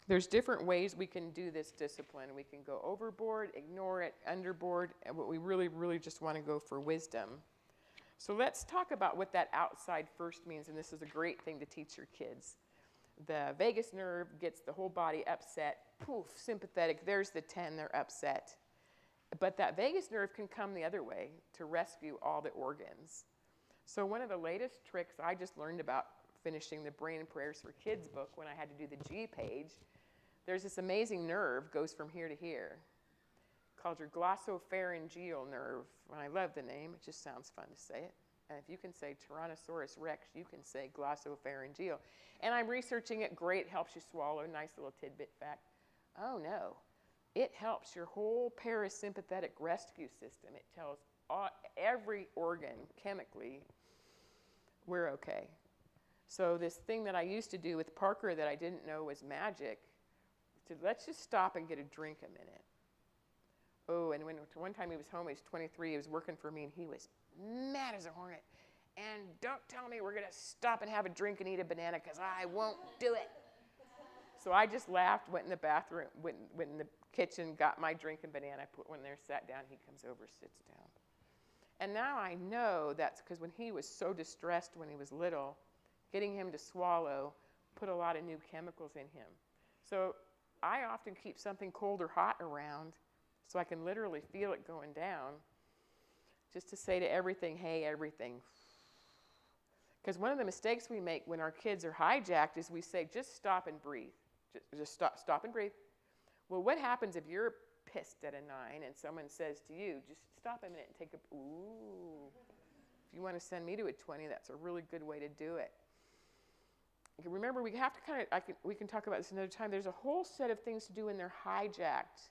there's different ways we can do this discipline. We can go overboard, ignore it, underboard, and what we really, really just want to go for wisdom. So let's talk about what that outside first means, and this is a great thing to teach your kids. The vagus nerve gets the whole body upset, poof, sympathetic, there's the 10, they're upset. But that vagus nerve can come the other way to rescue all the organs. So one of the latest tricks I just learned about finishing the Brain and Prayers for Kids book when I had to do the G page, there's this amazing nerve, goes from here to here, called your glossopharyngeal nerve. And I love the name, it just sounds fun to say it. And if you can say Tyrannosaurus rex, you can say glossopharyngeal. And I'm researching it, great, helps you swallow, nice little tidbit fact. Oh no, it helps your whole parasympathetic rescue system. It tells every organ chemically, we're okay. So this thing that I used to do with Parker that I didn't know was magic, let's just stop and get a drink a minute. Oh, and one time he was home, he was 23, he was working for me, and he was mad as a hornet. And don't tell me we're going to stop and have a drink and eat a banana, because I won't do it. So I just laughed, went in the bathroom, went in the kitchen, got my drink and banana, put one there, sat down, he comes over, sits down. And now I know that's because when he was so distressed when he was little, getting him to swallow put a lot of new chemicals in him. So I often keep something cold or hot around so I can literally feel it going down, just to say to everything, hey, everything. Because one of the mistakes we make when our kids are hijacked is we say, just stop and breathe. Just stop and breathe. Well, what happens if you're pissed at a 9 and someone says to you, just stop a minute and take a, ooh. If you want to send me to a 20, that's a really good way to do it. Remember, we have to kind of, we can talk about this another time. There's a whole set of things to do when they're hijacked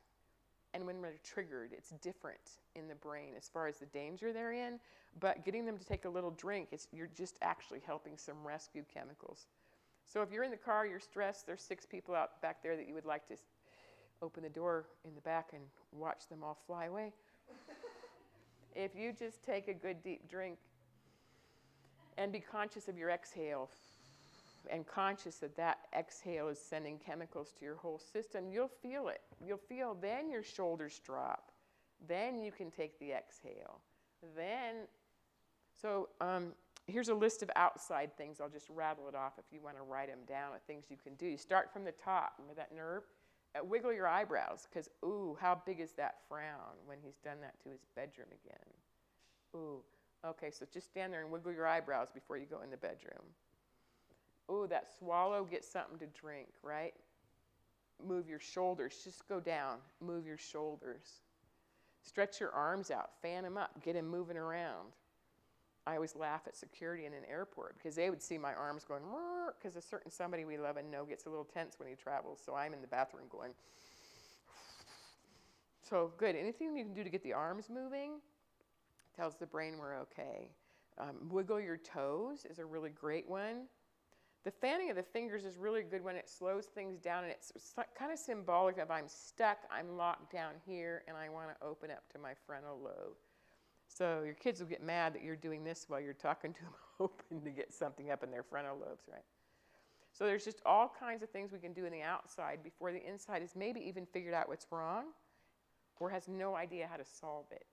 and when they're triggered. It's different in the brain as far as the danger they're in, but getting them to take a little drink, you're just actually helping some rescue chemicals. So if you're in the car, you're stressed, there's 6 people out back there that you would like to open the door in the back and watch them all fly away. If you just take a good deep drink and be conscious of your exhale, and conscious that that exhale is sending chemicals to your whole system, you'll feel it. You'll feel, then your shoulders drop. Then you can take the exhale. So here's a list of outside things. I'll just rattle it off if you want to write them down, of things you can do. You start from the top. Remember that nerve? Wiggle your eyebrows, because, ooh, how big is that frown when he's done that to his bedroom again? Ooh, okay, so just stand there and wiggle your eyebrows before you go in the bedroom. Ooh, that swallow, get something to drink, right? Move your shoulders, just go down, move your shoulders. Stretch your arms out, fan them up, get them moving around. I always laugh at security in an airport because they would see my arms going, because a certain somebody we love and know gets a little tense when he travels, so I'm in the bathroom going. So good, anything you can do to get the arms moving tells the brain we're okay. Wiggle your toes is a really great one. The fanning of the fingers is really good when it slows things down, and it's kind of symbolic of I'm stuck, I'm locked down here, and I want to open up to my frontal lobe. So your kids will get mad that you're doing this while you're talking to them, hoping to get something up in their frontal lobes, right? So there's just all kinds of things we can do in the outside before the inside has maybe even figured out what's wrong or has no idea how to solve it.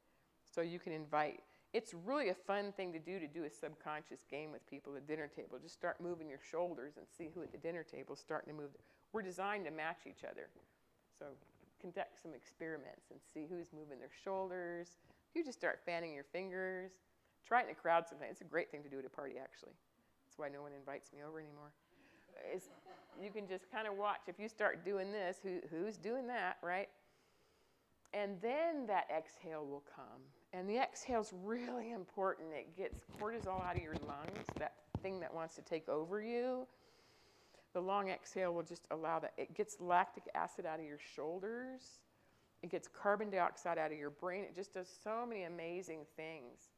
So you can invite. It's really a fun thing to do a subconscious game with people at the dinner table. Just start moving your shoulders and see who at the dinner table is starting to move. We're designed to match each other. So conduct some experiments and see who's moving their shoulders. You just start fanning your fingers. Try it in a crowd sometime. It's a great thing to do at a party, actually. That's why no one invites me over anymore. You can just kind of watch. If you start doing this, who's doing that, right? And then that exhale will come. And the exhale's really important. It gets cortisol out of your lungs, that thing that wants to take over you. The long exhale will just allow that. It gets lactic acid out of your shoulders. It gets carbon dioxide out of your brain. It just does so many amazing things.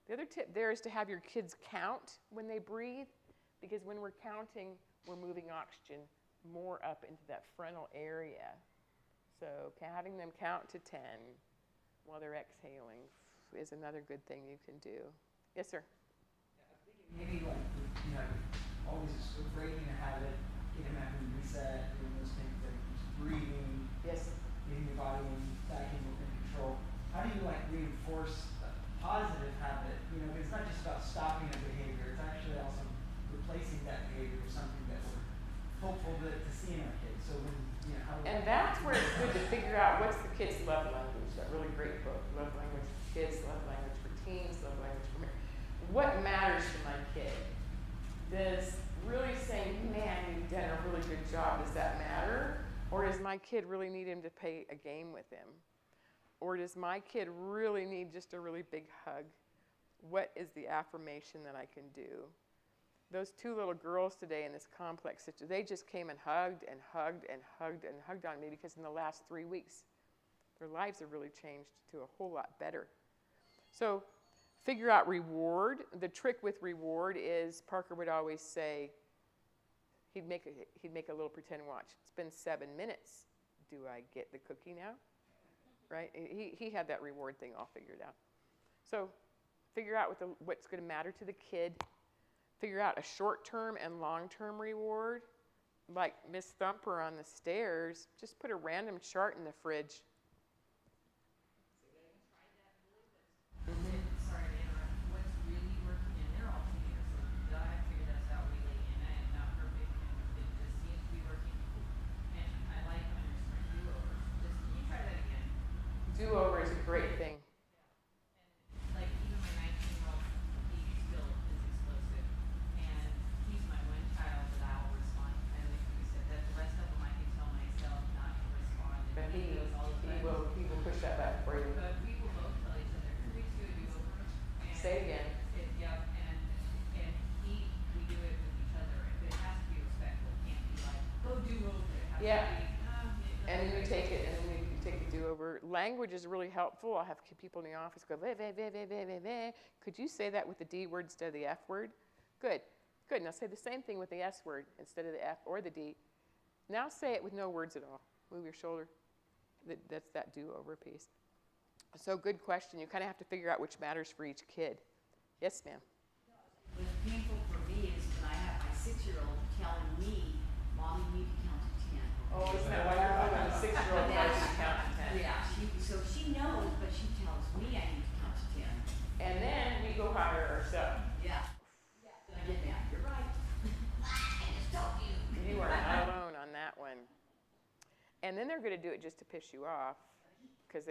The other tip there is to have your kids count when they breathe, because when we're counting, we're moving oxygen more up into that frontal area. So having them count to 10 while they're exhaling is another good thing you can do. Yes, sir? Yeah, I'm thinking maybe always just breaking a habit, getting them having reset, doing those things like just breathing, Yes. getting your body back in control. How do you reinforce a positive habit? Because it's not just about stopping a behavior, it's actually also replacing that behavior with something that we're hopeful to see in our kids. So when, how do we... And that's where it's good to figure out what's the kid's love language. That really great book, Love Language for Kids, Love Language for Teens, Love Language for Marriage. What matters to my kid? Does really saying, man, you've done a really good job, does that matter? Or does my kid really need him to play a game with him? Or does my kid really need just a really big hug? What is the affirmation that I can do? Those 2 little girls today in this complex situation, they just came and hugged and hugged and hugged and hugged on me because in the last 3 weeks, their lives have really changed to a whole lot better. So figure out reward. The trick with reward is, Parker would always say, he'd make a little pretend watch. It's been 7 minutes. Do I get the cookie now? Right? He had that reward thing all figured out. So figure out what's going to matter to the kid. Figure out a short-term and long-term reward. Like Miss Thumper on the stairs, just put a random chart in the fridge. Sorry to interrupt. What's really working, and they're all teenagers, so I have figured this out really, and I am not perfect, and it just seems to be working. And I like underscoring do-overs. Just, can you try that again? Do-over is a great thing. And like even my 19-year-old, he still is explosive. Yeah. And then you take it, and then you take the do-over. Language is really helpful. I'll have people in the office go, ve, ve, ve, ve, ve, ve, ve. Could you say that with the D word instead of the F word? Good. Good. Now say the same thing with the S word instead of the F or the D. Now say it with no words at all. Move your shoulder. That's that do-over piece. So good question. You kind of have to figure out which matters for each kid. Yes, ma'am. What's painful for me is when I have my 6-year-old telling me, Mom, you need to count to 10. Oh, isn't that wonderful when a 6-year-old tells you to count to 10? Yeah, so she knows, but she tells me I need to count to 10. And then we go higher ourselves. Yeah. I get that. You're right. I just told you. You are not alone on that one. And then they're going to do it just to piss you off. Because,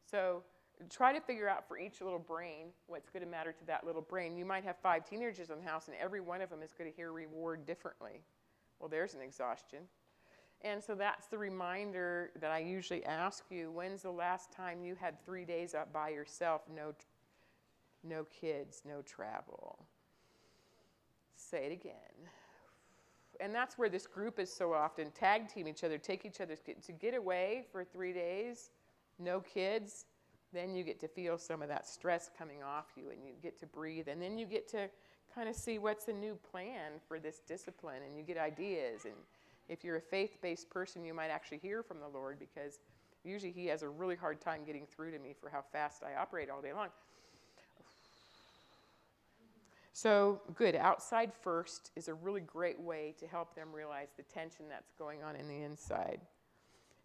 So try to figure out for each little brain what's going to matter to that little brain. You might have 5 teenagers in the house, and every one of them is going to hear reward differently. Well, there's an exhaustion. And so that's the reminder that I usually ask you, when's the last time you had 3 days up by yourself, no kids, no travel? Say it again. And that's where this group is so often. Tag team each other, take each other's kids. To get away for 3 days, no kids, then you get to feel some of that stress coming off you, and you get to breathe, and then you get to kind of see what's the new plan for this discipline, and you get ideas. And if you're a faith-based person, you might actually hear from the Lord, because usually he has a really hard time getting through to me for how fast I operate all day long. So good, outside first is a really great way to help them realize the tension that's going on in the inside.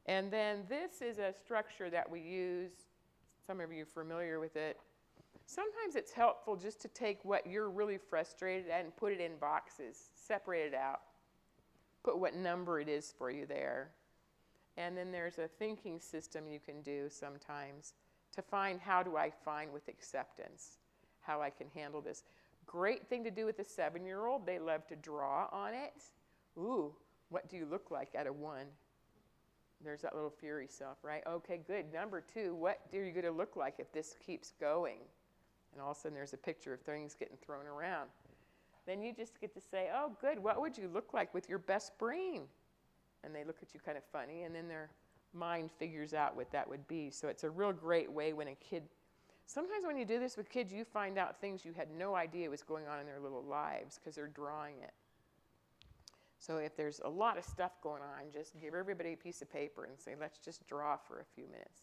And then this is a structure that we use. Some of you are familiar with it. Sometimes it's helpful just to take what you're really frustrated at and put it in boxes, separate it out, put what number it is for you there. And then there's a thinking system you can do sometimes to find, how do I find with acceptance, how I can handle this. Great thing to do with a 7-year-old. They love to draw on it. Ooh, what do you look like at a 1? There's that little fury self, right? Okay, good. Number 2, what are you going to look like if this keeps going? And all of a sudden there's a picture of things getting thrown around. Then you just get to say, oh, good, what would you look like with your best brain? And they look at you kind of funny, and then their mind figures out what that would be. So it's a real great way when a kid, sometimes when you do this with kids, you find out things you had no idea was going on in their little lives because they're drawing it. So if there's a lot of stuff going on, just give everybody a piece of paper and say, let's just draw for a few minutes.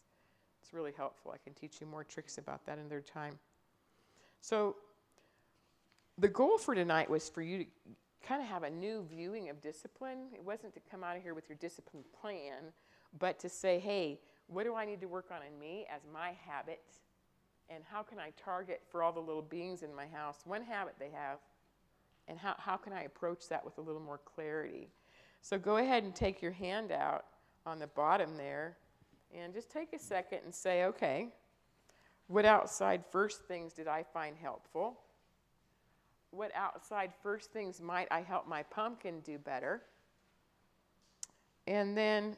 It's really helpful. I can teach you more tricks about that another time. So the goal for tonight was for you to kind of have a new viewing of discipline. It wasn't to come out of here with your discipline plan, but to say, hey, what do I need to work on in me as my habit? And how can I target for all the little beings in my house one habit they have? And how can I approach that with a little more clarity? So go ahead and take your hand out on the bottom there and just take a second and say, okay, what outside first things did I find helpful? What outside first things might I help my pumpkin do better? And then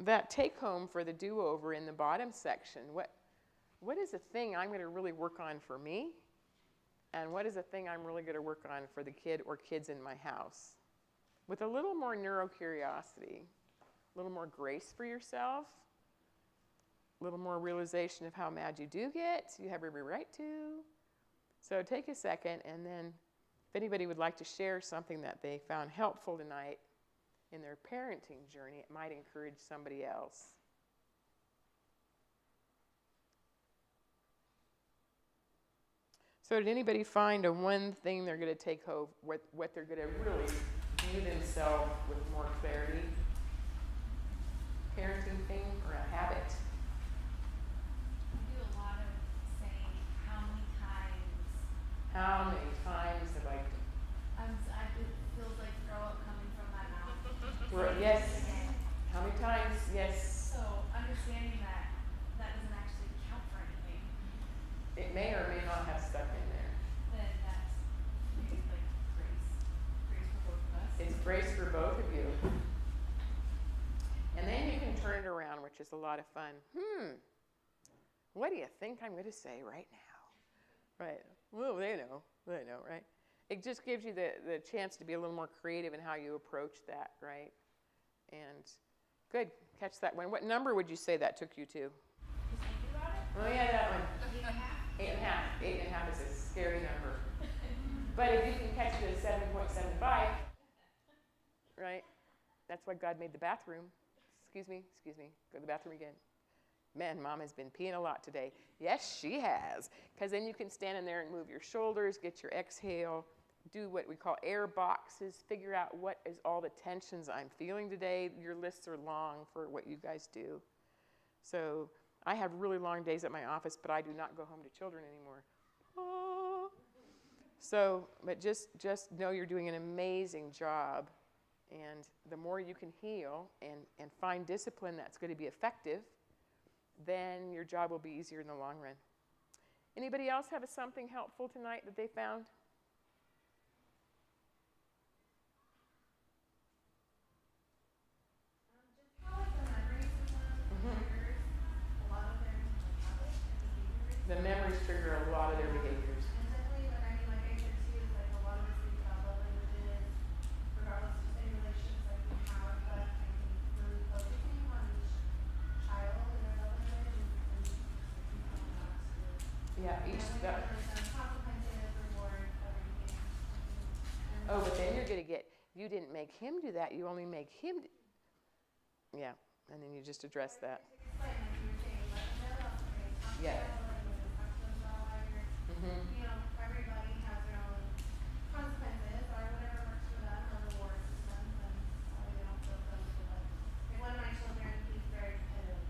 that take home for the do-over in the bottom section, what is the thing I'm going to really work on for me? And what is the thing I'm really going to work on for the kid or kids in my house? With a little more neurocuriosity, a little more grace for yourself, a little more realization of how mad you do get. You have every right to. So take a second, and then if anybody would like to share something that they found helpful tonight in their parenting journey, it might encourage somebody else. So did anybody find a one thing they're going to take home, what they're going to really view themselves with more clarity? Parenting thing or a habit? I do a lot of saying, how many times? How many times have I... It feels like throw up coming from my mouth. Yes. How many times? Yes. So understanding that doesn't actually count for anything, It may or may not have stuck in there. then that's maybe like grace for both of us. It's grace for both of you. And then you can turn it around, which is a lot of fun. What do you think I'm going to say right now? Right. Well, they know, right? It just gives you the chance to be a little more creative in how you approach that, right? And good, catch that one. What number would you say that took you to? Just thinking about it. Oh yeah, that one. 8.5. 8.5. 8.5 is a scary number. But if you can catch it at 7.75, right? That's why God made the bathroom. Excuse me, go to the bathroom again. Man, Mom has been peeing a lot today. Yes, she has. Because then you can stand in there and move your shoulders, get your exhale, do what we call air boxes, figure out what is all the tensions I'm feeling today. Your lists are long for what you guys do. So I have really long days at my office, but I do not go home to children anymore. Oh. So, but just know you're doing an amazing job. And the more you can heal and find discipline that's going to be effective, then your job will be easier in the long run. Anybody else have something helpful tonight that they found? Just how like the memory system triggers a lot of their habits and behaviors. The memories trigger a lot of their behaviors. And definitely, like I mean, like I said too, like a lot of us think about love languages, regardless of any relationships like we have, but I think really focusing on each child and their love language and coming out to it. Yeah, And each we that. don't understand consequences, rewards, everything. Oh, but then you're going to get, you didn't make him do that, you only make him do. Yeah, and then you just address that. Explain, like you were saying, let them know, okay, talk to Yeah. them, talk to them about why you're, you know, everybody has their own consequences or whatever works for them or reward systems and that way they don't feel so like one of my children, he's very competitive.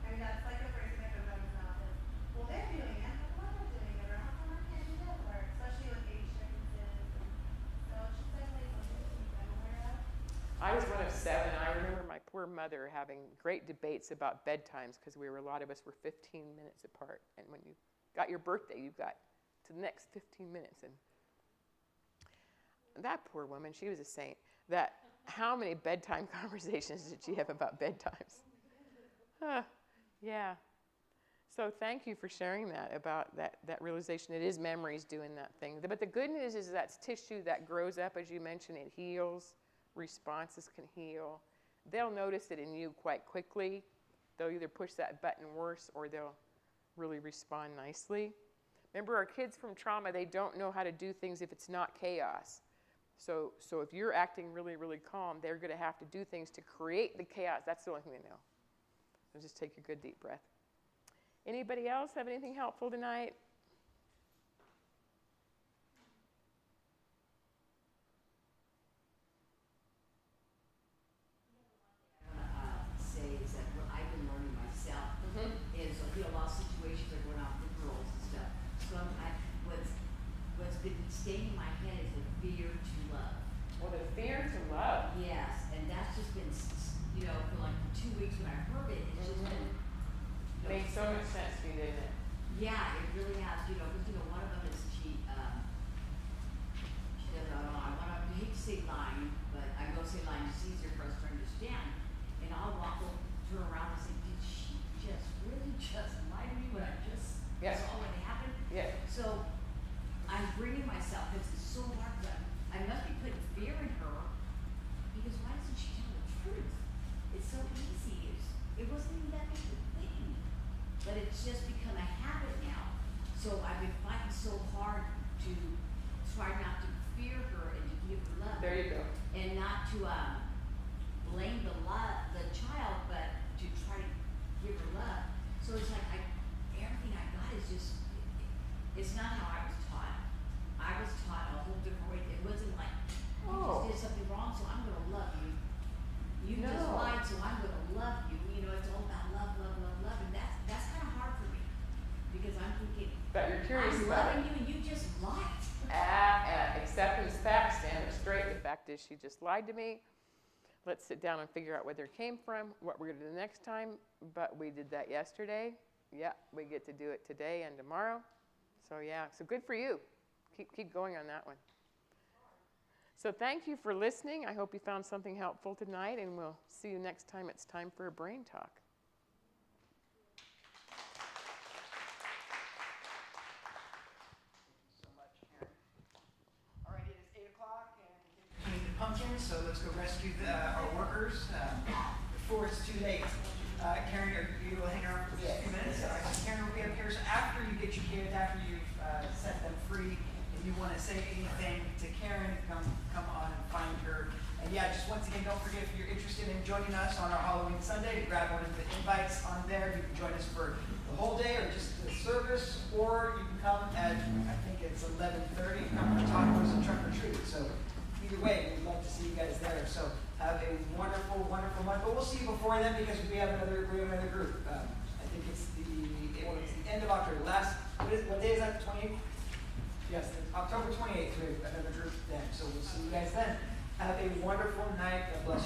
I mean, that's like the first thing that comes out of his mouth is, well, they're doing it, how come I'm not doing it, or how come I can't do this, or especially with age differences. And so it's just definitely something to keep them aware of. I was one of 7. I remember my poor mother having great debates about bedtimes because a lot of us were 15 minutes apart. And when you got your birthday, you got to the next 15 minutes. And that poor woman, she was a saint. How many bedtime conversations did she have about bedtimes? Yeah. So thank you for sharing that, about that realization. It is memories doing that thing. But the good news is that's tissue that grows up, as you mentioned, it heals. Responses can heal. They'll notice it in you quite quickly. They'll either push that button worse or they'll really respond nicely. Remember, our kids from trauma, they don't know how to do things if it's not chaos. So if you're acting really, really calm, they're going to have to do things to create the chaos. That's the only thing they know. So just take a good deep breath. Anybody else have anything helpful tonight? Say is that what I've been learning myself is a lot of situations are going on with girls and stuff. So what's been staying in my head is the fear to love. Well, the fear to love. Yes, and that's just been, for like 2 weeks when I heard it, it's just been. Made so much sense to you, didn't it? Yeah, it really has, because, one of them is she says, I hate to say lying, but I go say lying, it's easier for us to understand. And I'll turn around and say, did she really just lie to me when I just saw what happened? Yeah. So I'm bringing myself, this is so hard, but I must be putting fear in her, because why doesn't she tell the truth? It's so easy, it wasn't even that big a thing, but it's just become a habit now. So I've been fighting so hard to try not to fear her and to give her love. There you go. And not to blame the child, but to try to give her love. So it's like everything I got is just, it's not how I was taught. I was taught a whole different way. It wasn't like, you just did something wrong, so I'm going to love you. You just lied, so I'm going to love you. It's all about love, love, love, love. And that's kind of hard for me, because I'm thinking, But you're curious I'm about loving you and you just lied. Acceptance facts, stand up straight. The fact is she just lied to me. Let's sit down and figure out where they came from, what we're going to do the next time. But we did that yesterday. Yeah, we get to do it today and tomorrow. So yeah, so good for you. Keep going on that one. So thank you for listening. I hope you found something helpful tonight, and we'll see you next time it's time for a brain talk. So much, Karen. All right, it is 8 o'clock, and pumpkins, so let's go rescue our workers before it's too late. Karen, are you able to hang around for just a few minutes? Karen will be up here, so after you get your kids, after you've set them free, if you want to say anything to Karen, come on and find her. And yeah, just once again, don't forget if you're interested in joining us on our Halloween Sunday, to grab one of the invites on there. You can join us for the whole day or just the service, or you can come at, I think it's 11:30, come for tacos and trunk or treat. So either way, we'd love to see you guys there. So have a wonderful, wonderful month. But we'll see you before then because we have another group. I think it's the end of October. What day is that? 28th? Yes, October 28th. We have another group then. So we'll see you guys then. Have a wonderful night. God bless.